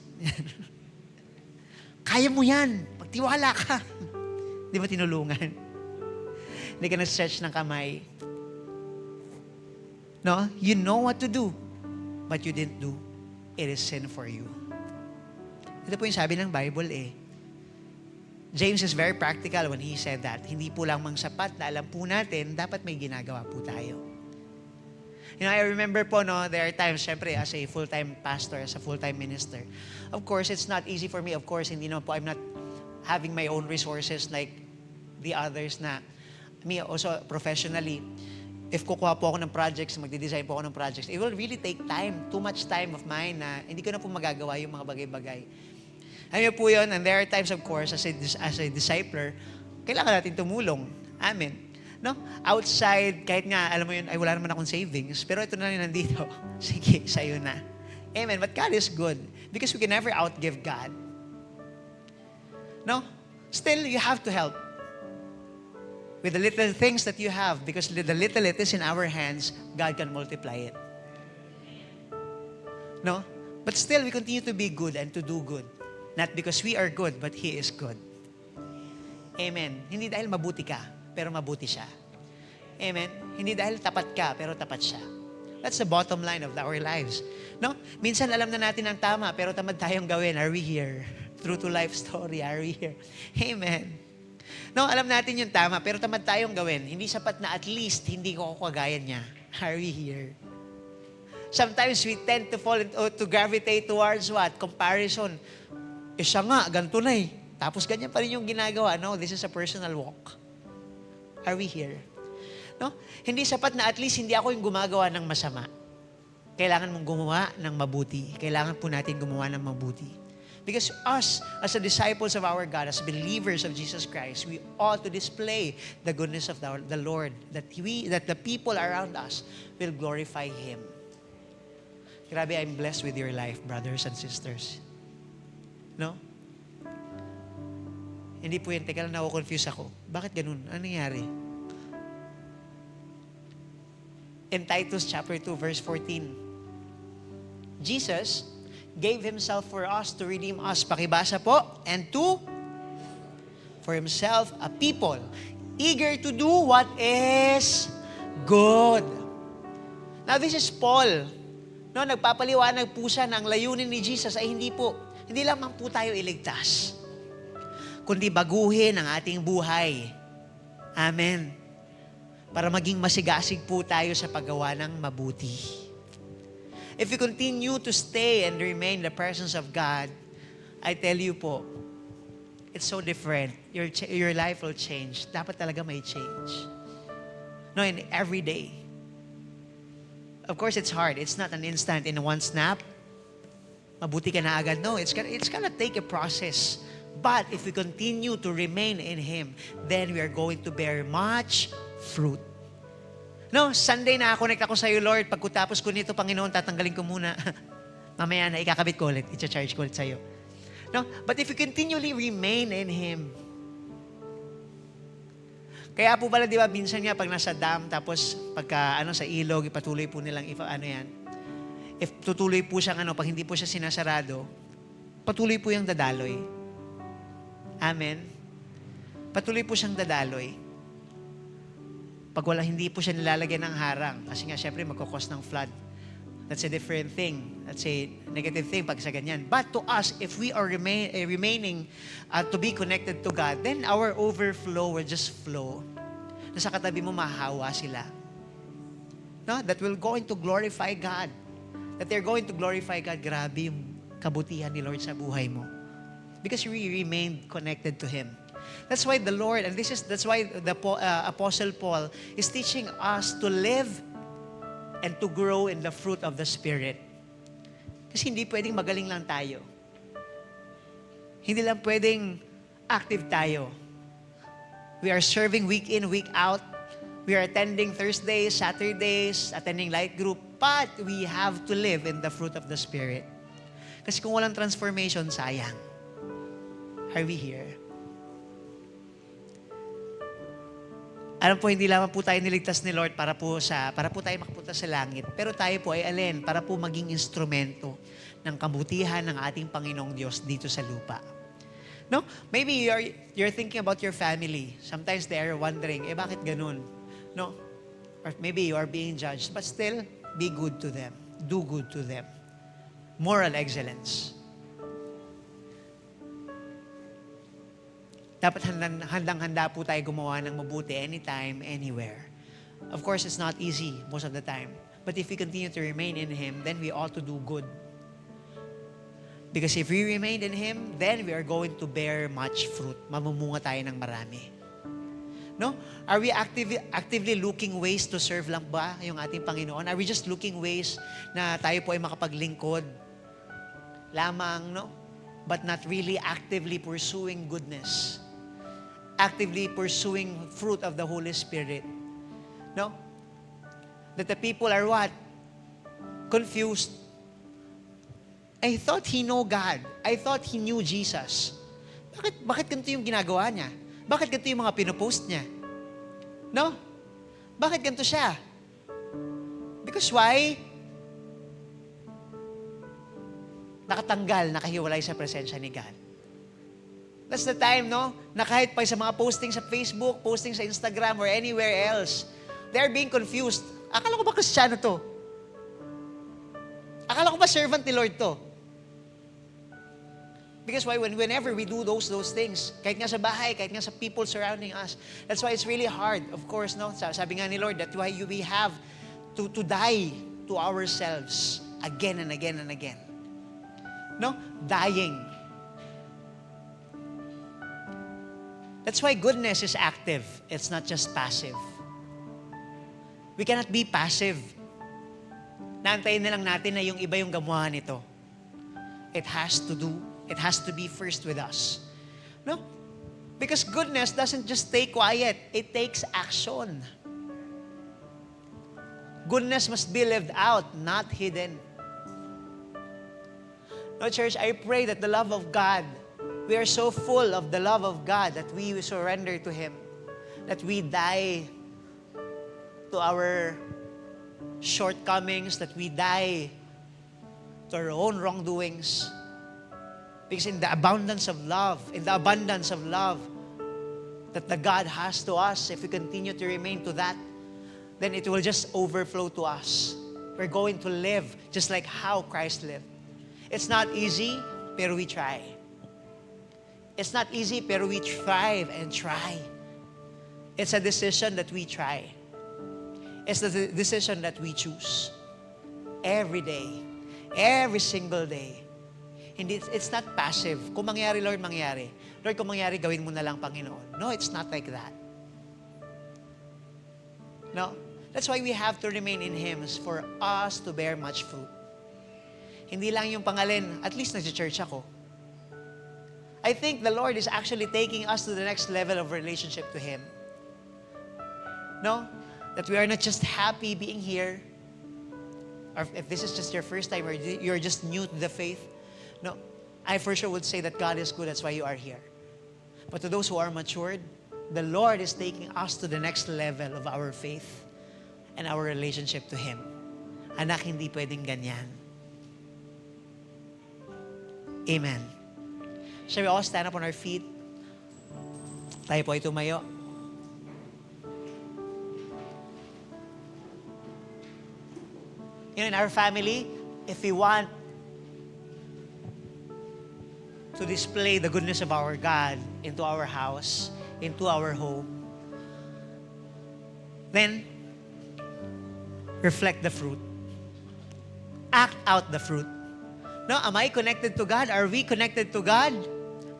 S1: Kaya mo yan. Pagtiwala ka. Di ba tinulungan? Hindi ka na-stretch ng kamay. No? You know what to do, but you didn't do. It is sin for you. Ito po yung sabi ng Bible eh. James is very practical when he said that. Hindi po lamang sapat na alam po natin, dapat may ginagawa po tayo. You know, I remember po, there are times, syempre, as a full-time pastor, as a full-time minister, of course, it's not easy for me. Of course, hindi naman po, I'm not having my own resources like the others na, me also professionally, if kukuha po ako ng projects, magdi-design po ako ng projects, it will really take time, too much time of mine na hindi ko na po magagawa yung mga bagay-bagay. Alam po yun, and there are times, of course, as a discipler, kailangan natin tumulong. Amen. No? Outside, kahit nga, alam mo yun, ay wala naman akong savings, pero ito na rin nandito. Sige, sa'yo na. Amen. But God is good because we can never outgive God. No? Still, you have to help with the little things that you have, because the little it is in our hands, God can multiply it. No? But still, we continue to be good and to do good. Not because we are good, but He is good. Amen. Hindi dahil mabuti ka, pero mabuti siya. Amen. Hindi dahil tapat ka, pero tapat siya. That's the bottom line of our lives. No? Minsan alam na natin ang tama, pero tamad tayong gawin. Are we here? True to life story, are we here? Amen. No, alam natin yung tama, pero tamad tayong gawin. Hindi sapat na at least hindi ko kagaya niya. Are we here? Sometimes we tend to fall to gravitate towards what? Comparison. Siya nga, ganito na eh. Tapos ganyan pa rin yung ginagawa. No, this is a personal walk. Are we here? No? Hindi sapat na at least hindi ako yung gumagawa ng masama. Kailangan mong gumawa ng mabuti. Kailangan po natin gumawa ng mabuti. Because us, as a disciples of our God, as believers of Jesus Christ, we ought to display the goodness of the Lord, that the people around us will glorify Him. Grabe, I'm blessed with your life, brothers and sisters. No? Hindi po yan. Teka lang, confuse ako. Bakit ganun? Ano nangyari? In Titus chapter 2, verse 14, Jesus gave Himself for us to redeem us. Pakibasa po. And to, for Himself, a people eager to do what is good. Now, this is Paul. No, nagpapaliwanag po siya na ang layunin ni Jesus ay hindi lamang po tayo iligtas, kundi baguhin ang ating buhay. Amen. Para maging masigasig po tayo sa paggawa ng mabuti. If you continue to stay and remain in the presence of God, I tell you po, it's so different. Your life will change. Dapat talaga may change. No, in every day. Of course, it's hard. It's not an instant in one snap. Mabuti ka na agad. No, it's gonna take a process. But if we continue to remain in Him, then we are going to bear much fruit. No, Sunday na connect ako sa iyo, Lord. Pagkatapos ko nito, Panginoon, tatanggalin ko muna. Mamaya na, ikakabit ko ulit. I-charge ko ulit sa iyo. No, but if you continually remain in Him, kaya po pala, di ba, minsan nga pag nasa dam, tapos pagka sa ilog, ipatuloy po nilang, if tutuloy po siyang pag hindi po siya sinasarado, patuloy po yung dadaloy. Amen? Patuloy po siyang dadaloy. Pag hindi po siya nilalagyan ng harang, kasi nga syempre magkakos ng flood. That's a different thing. That's a negative thing pag sa ganyan. But to us, if we are remaining to be connected to God, then our overflow will just flow. Nasa katabi mo, mahahawa sila. No? That will going to glorify God. That they're going to glorify God. Grabe yung kabutihan ni Lord sa buhay mo. Because we remained connected to Him. That's why the Lord, and that's why the Apostle Paul is teaching us to live and to grow in the fruit of the Spirit. Kasi hindi pwedeng magaling lang tayo. Hindi lang pwedeng active tayo. We are serving week in, week out. We are attending Thursdays, Saturdays, attending light group. But we have to live in the fruit of the Spirit. Kasi kung walang transformation, sayang. Are we here? Alam po, hindi lamang po tayo niligtas ni Lord para po tayo makapunta sa langit. Pero tayo po ay alin? Para po maging instrumento ng kabutihan ng ating Panginoong Diyos dito sa lupa. No? Maybe you're thinking about your family. Sometimes they are wondering, bakit ganun? No? Or maybe you are being judged, but still, be good to them. Do good to them. Moral excellence. Dapat handang-handa po tayo gumawa ng mabuti anytime, anywhere. Of course, it's not easy most of the time. But if we continue to remain in Him, then we ought to do good. Because if we remain in Him, then we are going to bear much fruit. Mamumunga tayo ng marami. No? Are we actively looking ways to serve lang ba yung ating Panginoon? Are we just looking ways na tayo po ay makapaglingkod lamang, no? But not really actively pursuing goodness. Actively pursuing fruit of the Holy Spirit. No? That the people are what? Confused. I thought he know God. I thought he knew Jesus. Bakit ganito yung ginagawa niya? Bakit ganito yung mga pinopost niya? No? Bakit ganito siya? Because why? Nakatanggal, nakahiwalay sa presensya ni God. That's the time, no? Na kahit pa sa mga posting sa Facebook, posting sa Instagram, or anywhere else, they're being confused. Akala ko ba Kristiyano to? Akala ko ba servant ni Lord to? Because why? Whenever we do those things, kahit nga sa bahay, kahit nga sa people surrounding us, that's why it's really hard. Of course, no? Sabi nga ni Lord, that's why we have to die to ourselves again and again and again. No? Dying. That's why goodness is active. It's not just passive. We cannot be passive. Naantayin na lang natin na yung iba yung gamuhan nito. It has to be first with us. No? Because goodness doesn't just stay quiet. It takes action. Goodness must be lived out, not hidden. No, church, I pray that the love of God, we are so full of the love of God that we surrender to Him, that we die to our shortcomings, that we die to our own wrongdoings. Because in the abundance of love, that the God has to us, if we continue to remain to that, then it will just overflow to us. We're going to live just like how Christ lived. It's not easy, pero we try. It's not easy, pero we thrive and try. It's a decision that we try. It's the decision that we choose. Every day. Every single day. Hindi, it's not passive. Kung mangyari, Lord, mangyari. Lord, kung mangyari, gawin mo na lang, Panginoon. No, it's not like that. No? That's why we have to remain in Him, for us to bear much fruit. Hindi lang yung pangalan, at least nag-church ako. I think the Lord is actually taking us to the next level of relationship to Him. No? That we are not just happy being here, or if this is just your first time, or you're just new to the faith. No, I for sure would say that God is good, that's why you are here. But to those who are matured, the Lord is taking us to the next level of our faith and our relationship to Him. Anak, hindi pwedeng ganyan. Amen. Shall we all stand up on our feet? Tayo po ay tumayo. In our family, if we want to display the goodness of our God into our house, into our home, then reflect the fruit. Act out the fruit. No, am I connected to God? Are we connected to God,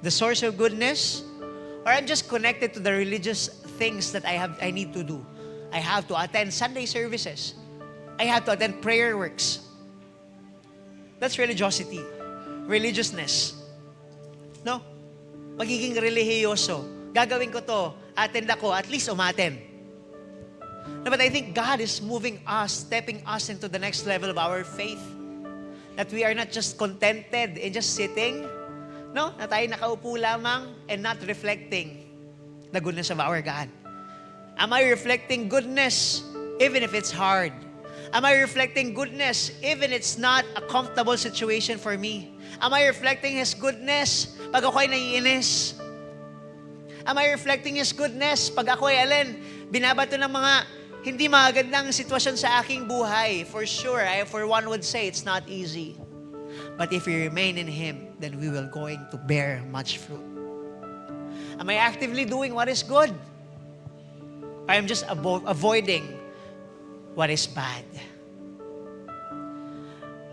S1: the source of goodness? Or I'm just connected to the religious things that I need to do. I have to attend Sunday services. I have to attend prayer works. That's religiosity. Religiousness. No? Magiging relihiyoso. Gagawin ko to. Attend ako. At least umattend. No, but I think God is moving us, stepping us into the next level of our faith. That we are not just contented in just sitting. No? Na tayo nakaupo lamang and not reflecting the goodness of our God. Am I reflecting goodness even if it's hard? Am I reflecting goodness even it's not a comfortable situation for me? Am I reflecting His goodness pag ako'y naiinis? Am I reflecting His goodness pag ako'y binabato ng mga hindi magandang sitwasyon sa aking buhay? For sure, I for one would say it's not easy. But if we remain in Him, then we will going to bear much fruit. Am I actively doing what is good? Or I'm just avoiding what is bad?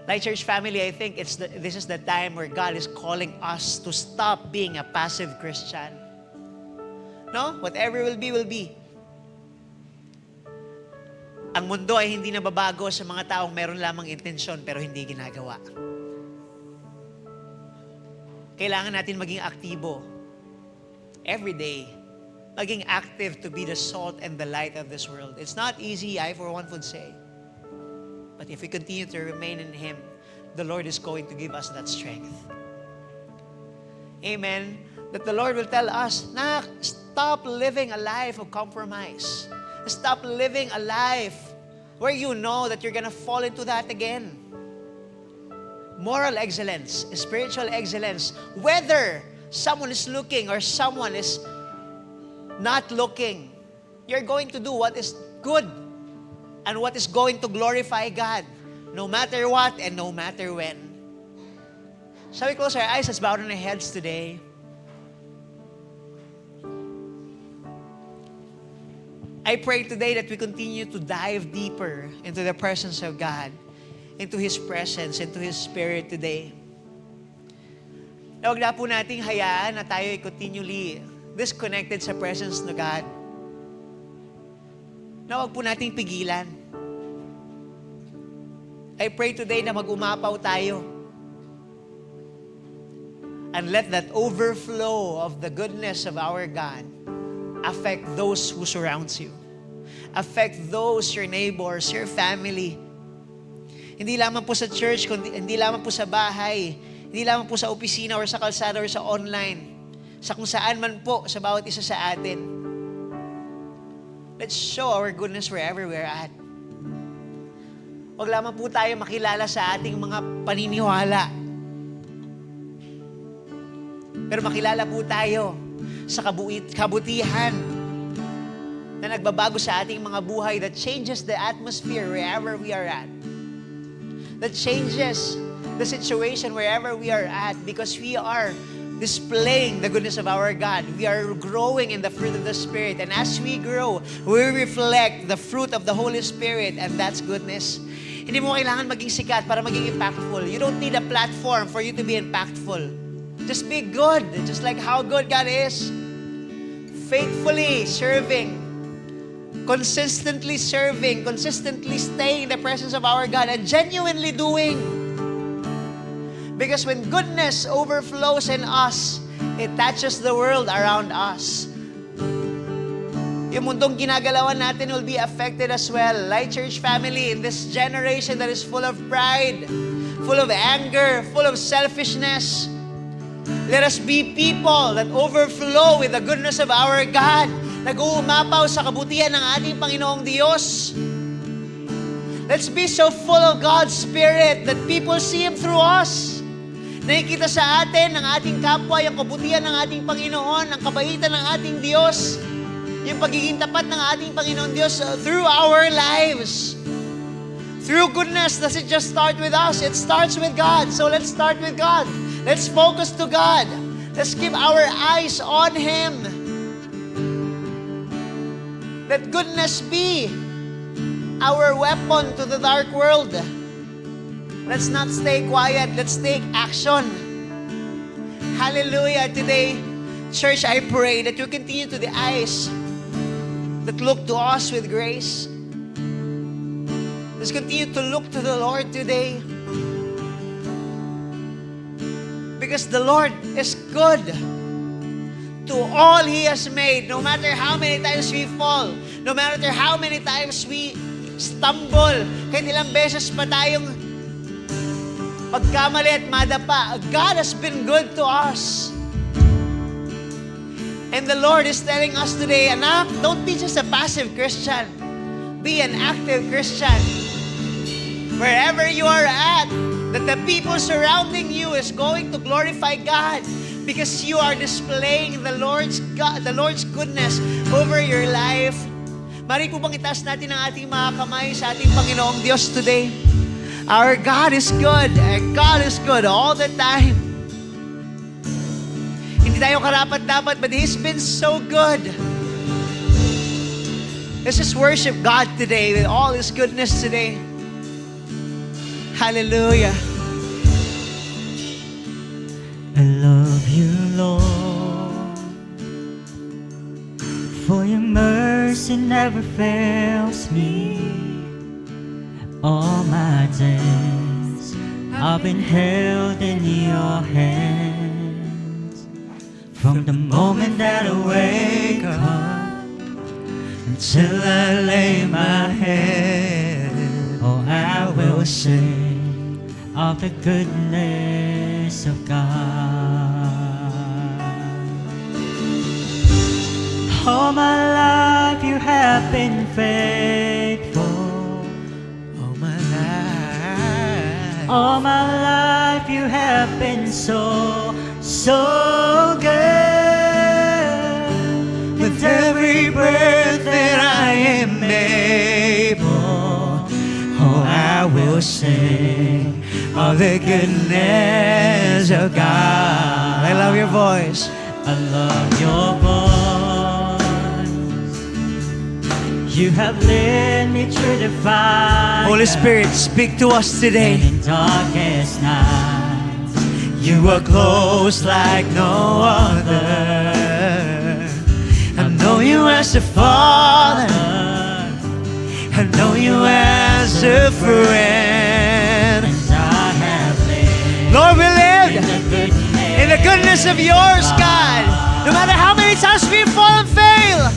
S1: Like church family, I think this is the time where God is calling us to stop being a passive Christian. No? Whatever will be, will be. Ang mundo ay hindi nababago sa mga taong meron lamang intensyon pero hindi ginagawa. Kailangan natin maging aktibo. Every day. Maging active to be the salt and the light of this world. It's not easy, I for one would say. But if we continue to remain in Him, the Lord is going to give us that strength. Amen. That the Lord will tell us, stop living a life of compromise. Stop living a life where you know that you're gonna fall into that again. Moral excellence, spiritual excellence, whether someone is looking or someone is not looking, you're going to do what is good and what is going to glorify God, no matter what and no matter when. Shall we close our eyes? Let's bow down our heads today. I pray today that we continue to dive deeper into the presence of God, into His presence, into His Spirit today. Huwag na po nating hayaan na tayo ay continually disconnected sa presence ng God. Na huwag po nating pigilan. I pray today na mag-umapaw tayo. And let that overflow of the goodness of our God affect those who surrounds you. Affect those, your neighbors, your family. Hindi lamang po sa church, hindi lamang po sa bahay, hindi lamang po sa opisina or sa kalsada or sa online. Sa kung saan man po, sa bawat isa sa atin. Let's show our goodness wherever we're at. Huwag lamang po tayo makilala sa ating mga paniniwala. Pero makilala po tayo sa kabutihan na nagbabago sa ating mga buhay that changes the atmosphere wherever we are at. That changes the situation wherever we are at because we are displaying the goodness of our God. We are growing in the fruit of the Spirit. And as we grow, we reflect the fruit of the Holy Spirit, and that's goodness. Hindi mo kailangan maging sikat para maging impactful. You don't need a platform for you to be impactful. Just be good, just like how good God is. Faithfully serving, consistently serving, consistently staying in the presence of our God, and genuinely doing. Because when goodness overflows in us, it touches the world around us. Yung mundong ginagalawan natin will be affected as well. Light Church family, in this generation that is full of pride, full of anger, full of selfishness, let us be people that overflow with the goodness of our God. Nag-uumapaw sa kabutihan ng ating Panginoong Diyos. Let's be so full of God's Spirit that people see Him through us. Nakikita sa atin, ng ating kapwa, yung kabutihan ng ating Panginoon, ang kabaitan ng ating Diyos, yung pagiging tapat ng ating Panginoon Diyos through our lives. Through goodness, does it just start with us? It starts with God. So let's start with God. Let's focus to God. Let's keep our eyes on Him. Let goodness be our weapon to the dark world. Let's not stay quiet. Let's take action. Hallelujah. Today, church, I pray that you continue to the eyes that look to us with grace. Let's continue to look to the Lord today. Because the Lord is good to all He has made. No matter how many times we fall, no matter how many times we stumble, kahit ilang beses pa tayong magkamali at madapa, God has been good to us. And the Lord is telling us today, anak, don't be just a passive Christian. Be an active Christian. Wherever you are at, that the people surrounding you is going to glorify God because you are displaying the Lord's goodness over your life. Mari po bang itaas natin ang ating mga kamay sa ating Panginoong Diyos today? Our God is good. Our God is good all the time. Hindi tayo karapat-dapat, but He's been so good. Let's just worship God today with all His goodness today. Hallelujah.
S2: I love you, Lord, for your mercy never fails me. All my days I've been held in your hands. From the moment that I wake up until I lay my head, oh, I will sing of the goodness of God. All my life you have been faithful. All my life you have been so, so good. With every breath that I am able, oh, I will sing of the goodness of God.
S1: I love your voice.
S2: I love your voice. You have led me through the fire.
S1: Holy Spirit, speak to us today.
S2: And in darkest nights,
S1: You are close like no other. I know You as a father. I know You as a friend.
S2: and I have lived
S1: Lord, we lived
S2: in
S1: in the
S2: the goodness
S1: goodness of Yours, God. No matter how many times we fall and fail.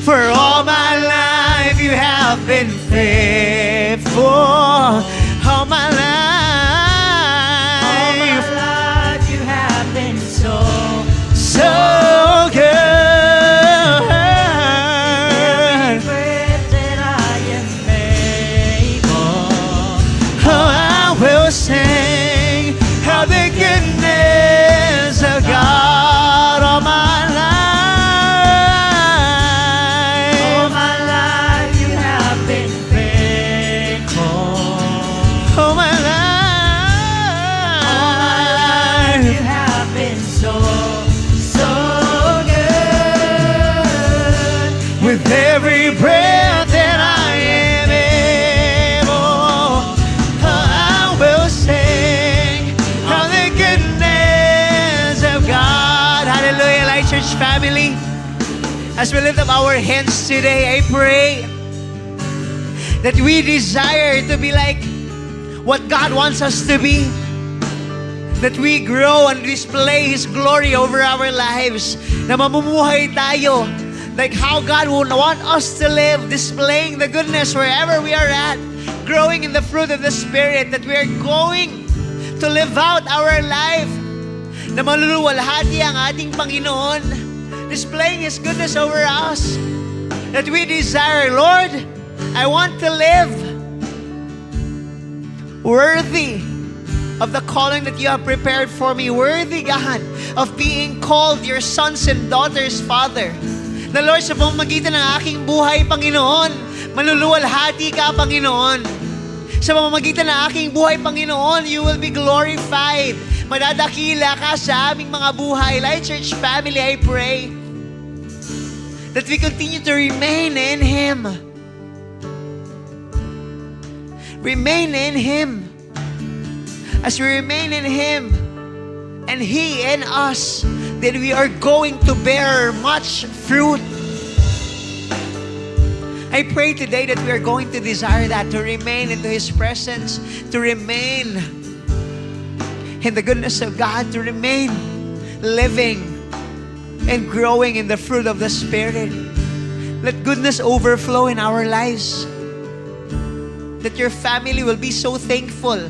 S1: For all my life You have been faithful. All my
S2: All my
S1: life,
S2: life you have been so,
S1: so good.
S2: every breath that I am able.
S1: As we lift up our hands today, I pray that we desire to be like what God wants us to be. That we grow and display His glory over our lives. Na mamumuhay tayo like how God would want us to live, displaying the goodness wherever we are at, growing in the fruit of the Spirit, that we are going to live out our life na maluluwalhati ang ating Panginoon, displaying His goodness over us. That we desire, Lord, I want to live worthy of the calling that you have prepared for me. Worthy, God, of being called your sons and daughters, Father. Na Lord, sa pamamagitan ng aking buhay, Panginoon, maluluwalhati ka, Panginoon. Sa pamamagitan ng aking buhay, Panginoon, you will be glorified. Madadakila ka sa aming mga buhay. Light Church family, I pray that we continue to remain in Him. Remain in Him. As we remain in Him and He in us, then we are going to bear much fruit. I pray today that we are going to desire that, to remain into His presence, to remain in the goodness of God, to remain living and growing in the fruit of the Spirit. Let goodness overflow in our lives. That your family will be so thankful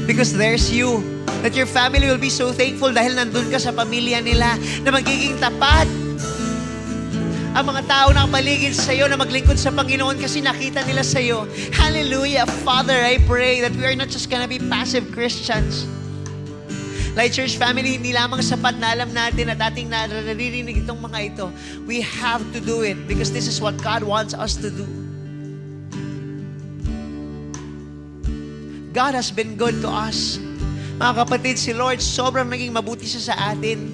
S1: because there's you. That your family will be so thankful dahil nandun ka sa pamilya nila, na magiging tapat ang mga tao na paligid sa iyo, na maglingkod sa Panginoon kasi nakita nila sa iyo. Hallelujah. Father, I pray that we are not just gonna be passive Christians. Light Church family, hindi lamang sapat na alam natin at ating naririnig itong mga ito. We have to do it because this is what God wants us to do. God has been good to us. Mga kapatid, si Lord sobrang naging mabuti siya sa atin.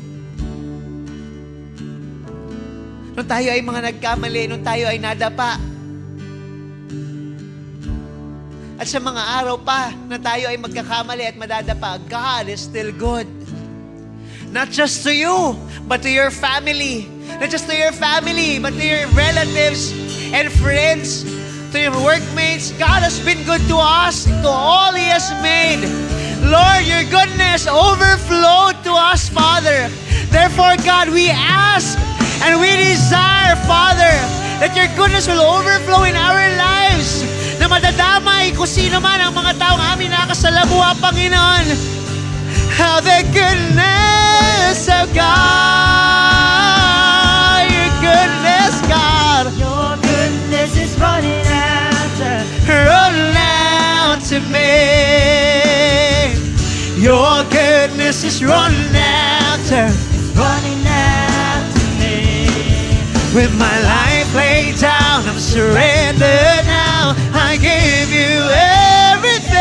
S1: Nung tayo ay mga nagkamali, nung tayo ay nadapa, at sa mga araw pa na tayo ay magkakamali at madadapa, God is still good. Not just to you, but to your family. Not just to your family, but to your relatives and friends, to your workmates. God has been good to us, to all He has made. Lord, your goodness overflowed to us, Father. Therefore, God, we ask and we desire, Father, that your goodness will overflow in our lives, na madadamay kung sino man ang mga taong amin nakasalamuha, Panginoon. How the goodness of God, your goodness, God,
S2: Your goodness is running after.
S1: run out to me. Your goodness is running after.
S2: Running after me.
S1: With my life laid down, I'm surrendered now. I give you everything.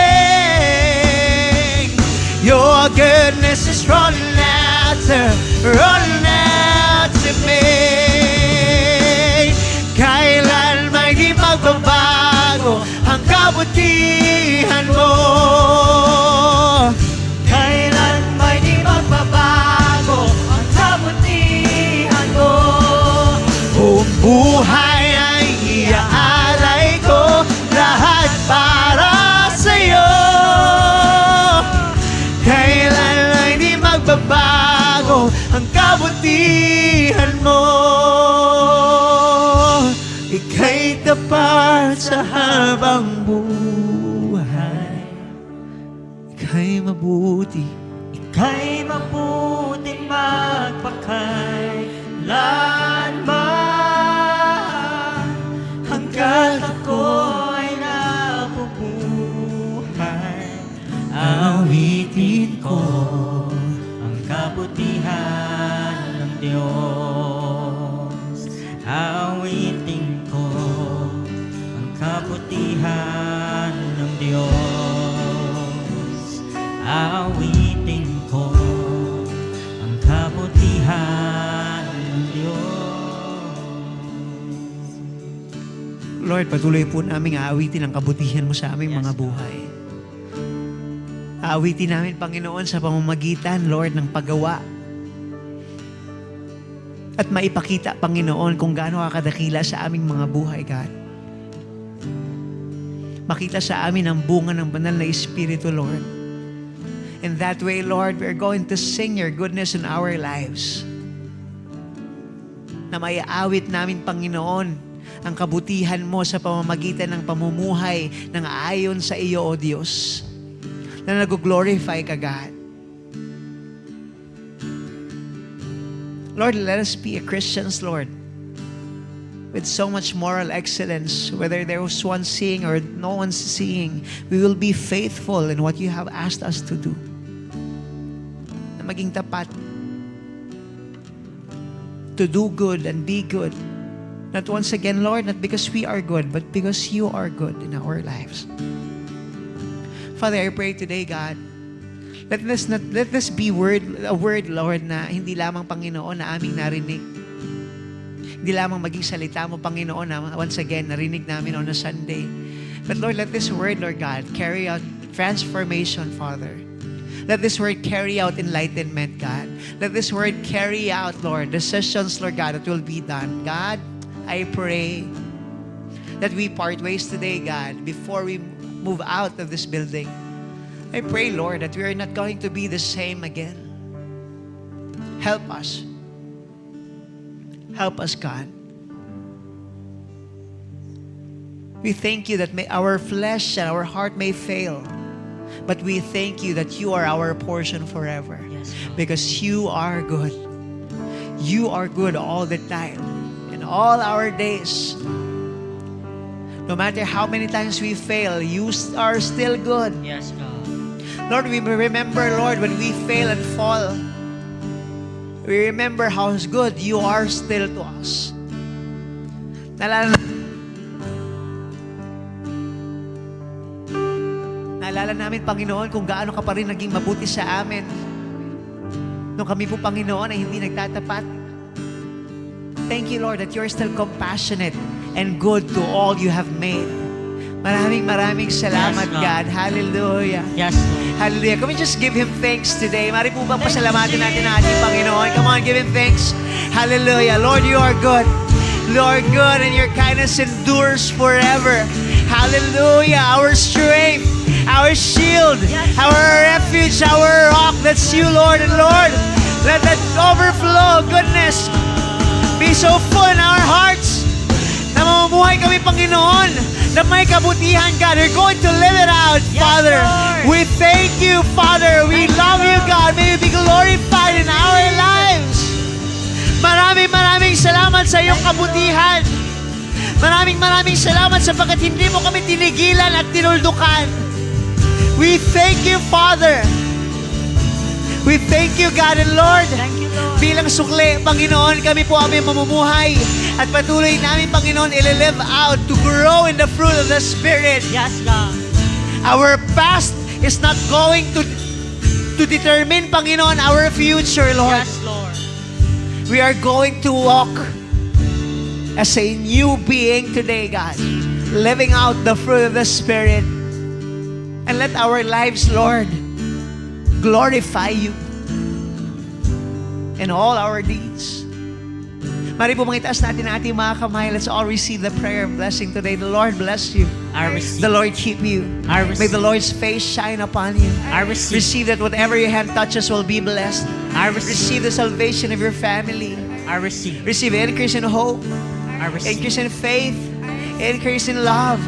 S1: Your goodness is running after me. Kailan may di magbabago ang kabutihan mo.
S2: Kailan may di magbabago ang kabutihan mo.
S1: Buong buhay ay iaalay ko, lahat para sa'yo. Kailan ay di magbabago ang kabutihan mo. Ika'y tapat sa habang buhay. Ika'y mabuti.
S2: Ika'y mabuting magpakailanman, hanggat ako'y nabubuhay. Awitin ko ang kabutihan ng Diyos. Awitin ko ang kabutihan ng Diyos. Awitin ko ang kabutihan ng Diyos.
S1: Lord, patuloy po naming aawitin ang kabutihan mo sa aming mga buhay. Aawitin namin, Panginoon, sa pamamagitan, Lord, ng paggawa At maipakita, Panginoon, kung gaano ka kadakila sa aming mga buhay, God. Makita sa amin ang bunga ng banal na Espiritu, Lord. In that way, Lord, we're going to sing your goodness in our lives. Na maiawit namin, Panginoon, ang kabutihan mo sa pamamagitan ng pamumuhay ng ayon sa iyo, O Diyos. Na nag-glorify ka, God. Lord, let us be a Christians, Lord, with so much moral excellence, whether there was one seeing or no one's seeing, we will be faithful in what you have asked us to do. Na maging tapat. To do good and be good. Not once again, Lord, not because we are good, but because you are good in our lives. Father, I pray today, God, let this be a word, Lord, na hindi lamang, Panginoon, na aming narinig. Hindi lamang maging salita mo, Panginoon, na once again, narinig namin on a Sunday. But Lord, let this word, Lord God, carry out transformation, Father. Let this word carry out enlightenment, God. Let this word carry out, Lord, decisions, Lord God, that will be done. God, I pray that we part ways today, God, before we move out of this building. I pray, Lord, that we are not going to be the same again. Help us. Help us, God. We thank you that our flesh and our heart may fail, but we thank you that you are our portion forever.
S2: Yes, Lord.
S1: Because you are good. You are good all the time. In all our days. No matter how many times we fail, you are still good.
S2: Yes, God.
S1: Lord, we remember, Lord, when we fail and fall, we remember how good you are still to us. Naalala namin, Panginoon, kung gaano ka pa rin naging mabuti sa amin. Nung kami po, Panginoon, ay hindi nagtatapat. Thank you, Lord, that you're still compassionate and good to all you have made. Maraming salamat,
S2: Yes, Lord.
S1: God. Hallelujah.
S2: Yes, Lord.
S1: Hallelujah. Can we just give Him thanks today? Mari po bang pasalamatin natin ang ating Panginoon? Come on, give Him thanks. Hallelujah. Lord, you are good. Lord, good, and your kindness endures forever. Hallelujah. Our strength, our shield, our refuge, our rock. That's you, Lord. And Lord, let that overflow goodness be so full in our hearts na mamumuhay kami, Panginoon, na may kabutihan, God. We're going to live it out,
S2: Yes,
S1: Father.
S2: Lord.
S1: We thank you, Father. We love you, God. May you be glorified in our lives. Maraming salamat sa iyong kabutihan. Maraming salamat sapagkat hindi mo kami tinigilan at tinuldukan. We thank you, Father. We thank you, God and Lord.
S2: Thank you, Lord.
S1: Bilang sukli, Panginoon, kami po aming mamumuhay at patuloy namin, Panginoon, i-live out to grow in the fruit of the Spirit.
S2: Yes, God.
S1: Our past is not going to determine, Panginoon, our future, Lord.
S2: Yes, Lord.
S1: We are going to walk as a new being today, God, living out the fruit of the Spirit. And let our lives, Lord, glorify you in all our deeds. Mari po mangitaas natin ang ating mga kamay. Let's all receive the prayer of blessing today. The Lord bless you.
S2: I receive.
S1: The Lord keep you.
S2: I
S1: May the
S2: receive.
S1: Lord's face shine upon you.
S2: I receive.
S1: Receive that whatever your hand touches will be blessed.
S2: I receive.
S1: Receive the salvation of your family.
S2: I receive.
S1: Receive increase in hope,
S2: I receive.
S1: increase in faith, increase in love.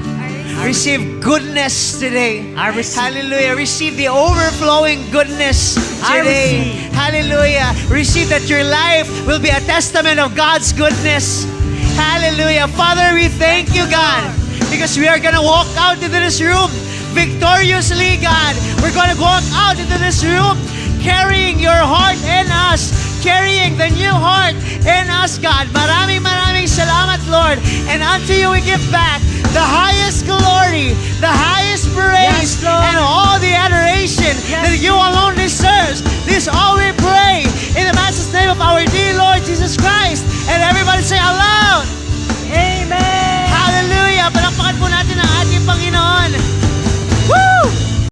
S1: Receive goodness today.
S2: I receive.
S1: Hallelujah. Receive the overflowing goodness
S2: I
S1: today.
S2: receive.
S1: Hallelujah. Receive that your life will be a testament of God's goodness. Hallelujah. Father, we thank you, God, because we are going to walk out into this room victoriously, God. We're going to walk out into this room carrying your heart in us, carrying the new heart in us, God. Maraming salamat, Lord. And unto you we give back the highest glory, the highest praise,
S2: Yes, Lord.
S1: and all the adoration
S2: Yes.
S1: that you alone deserves. This all we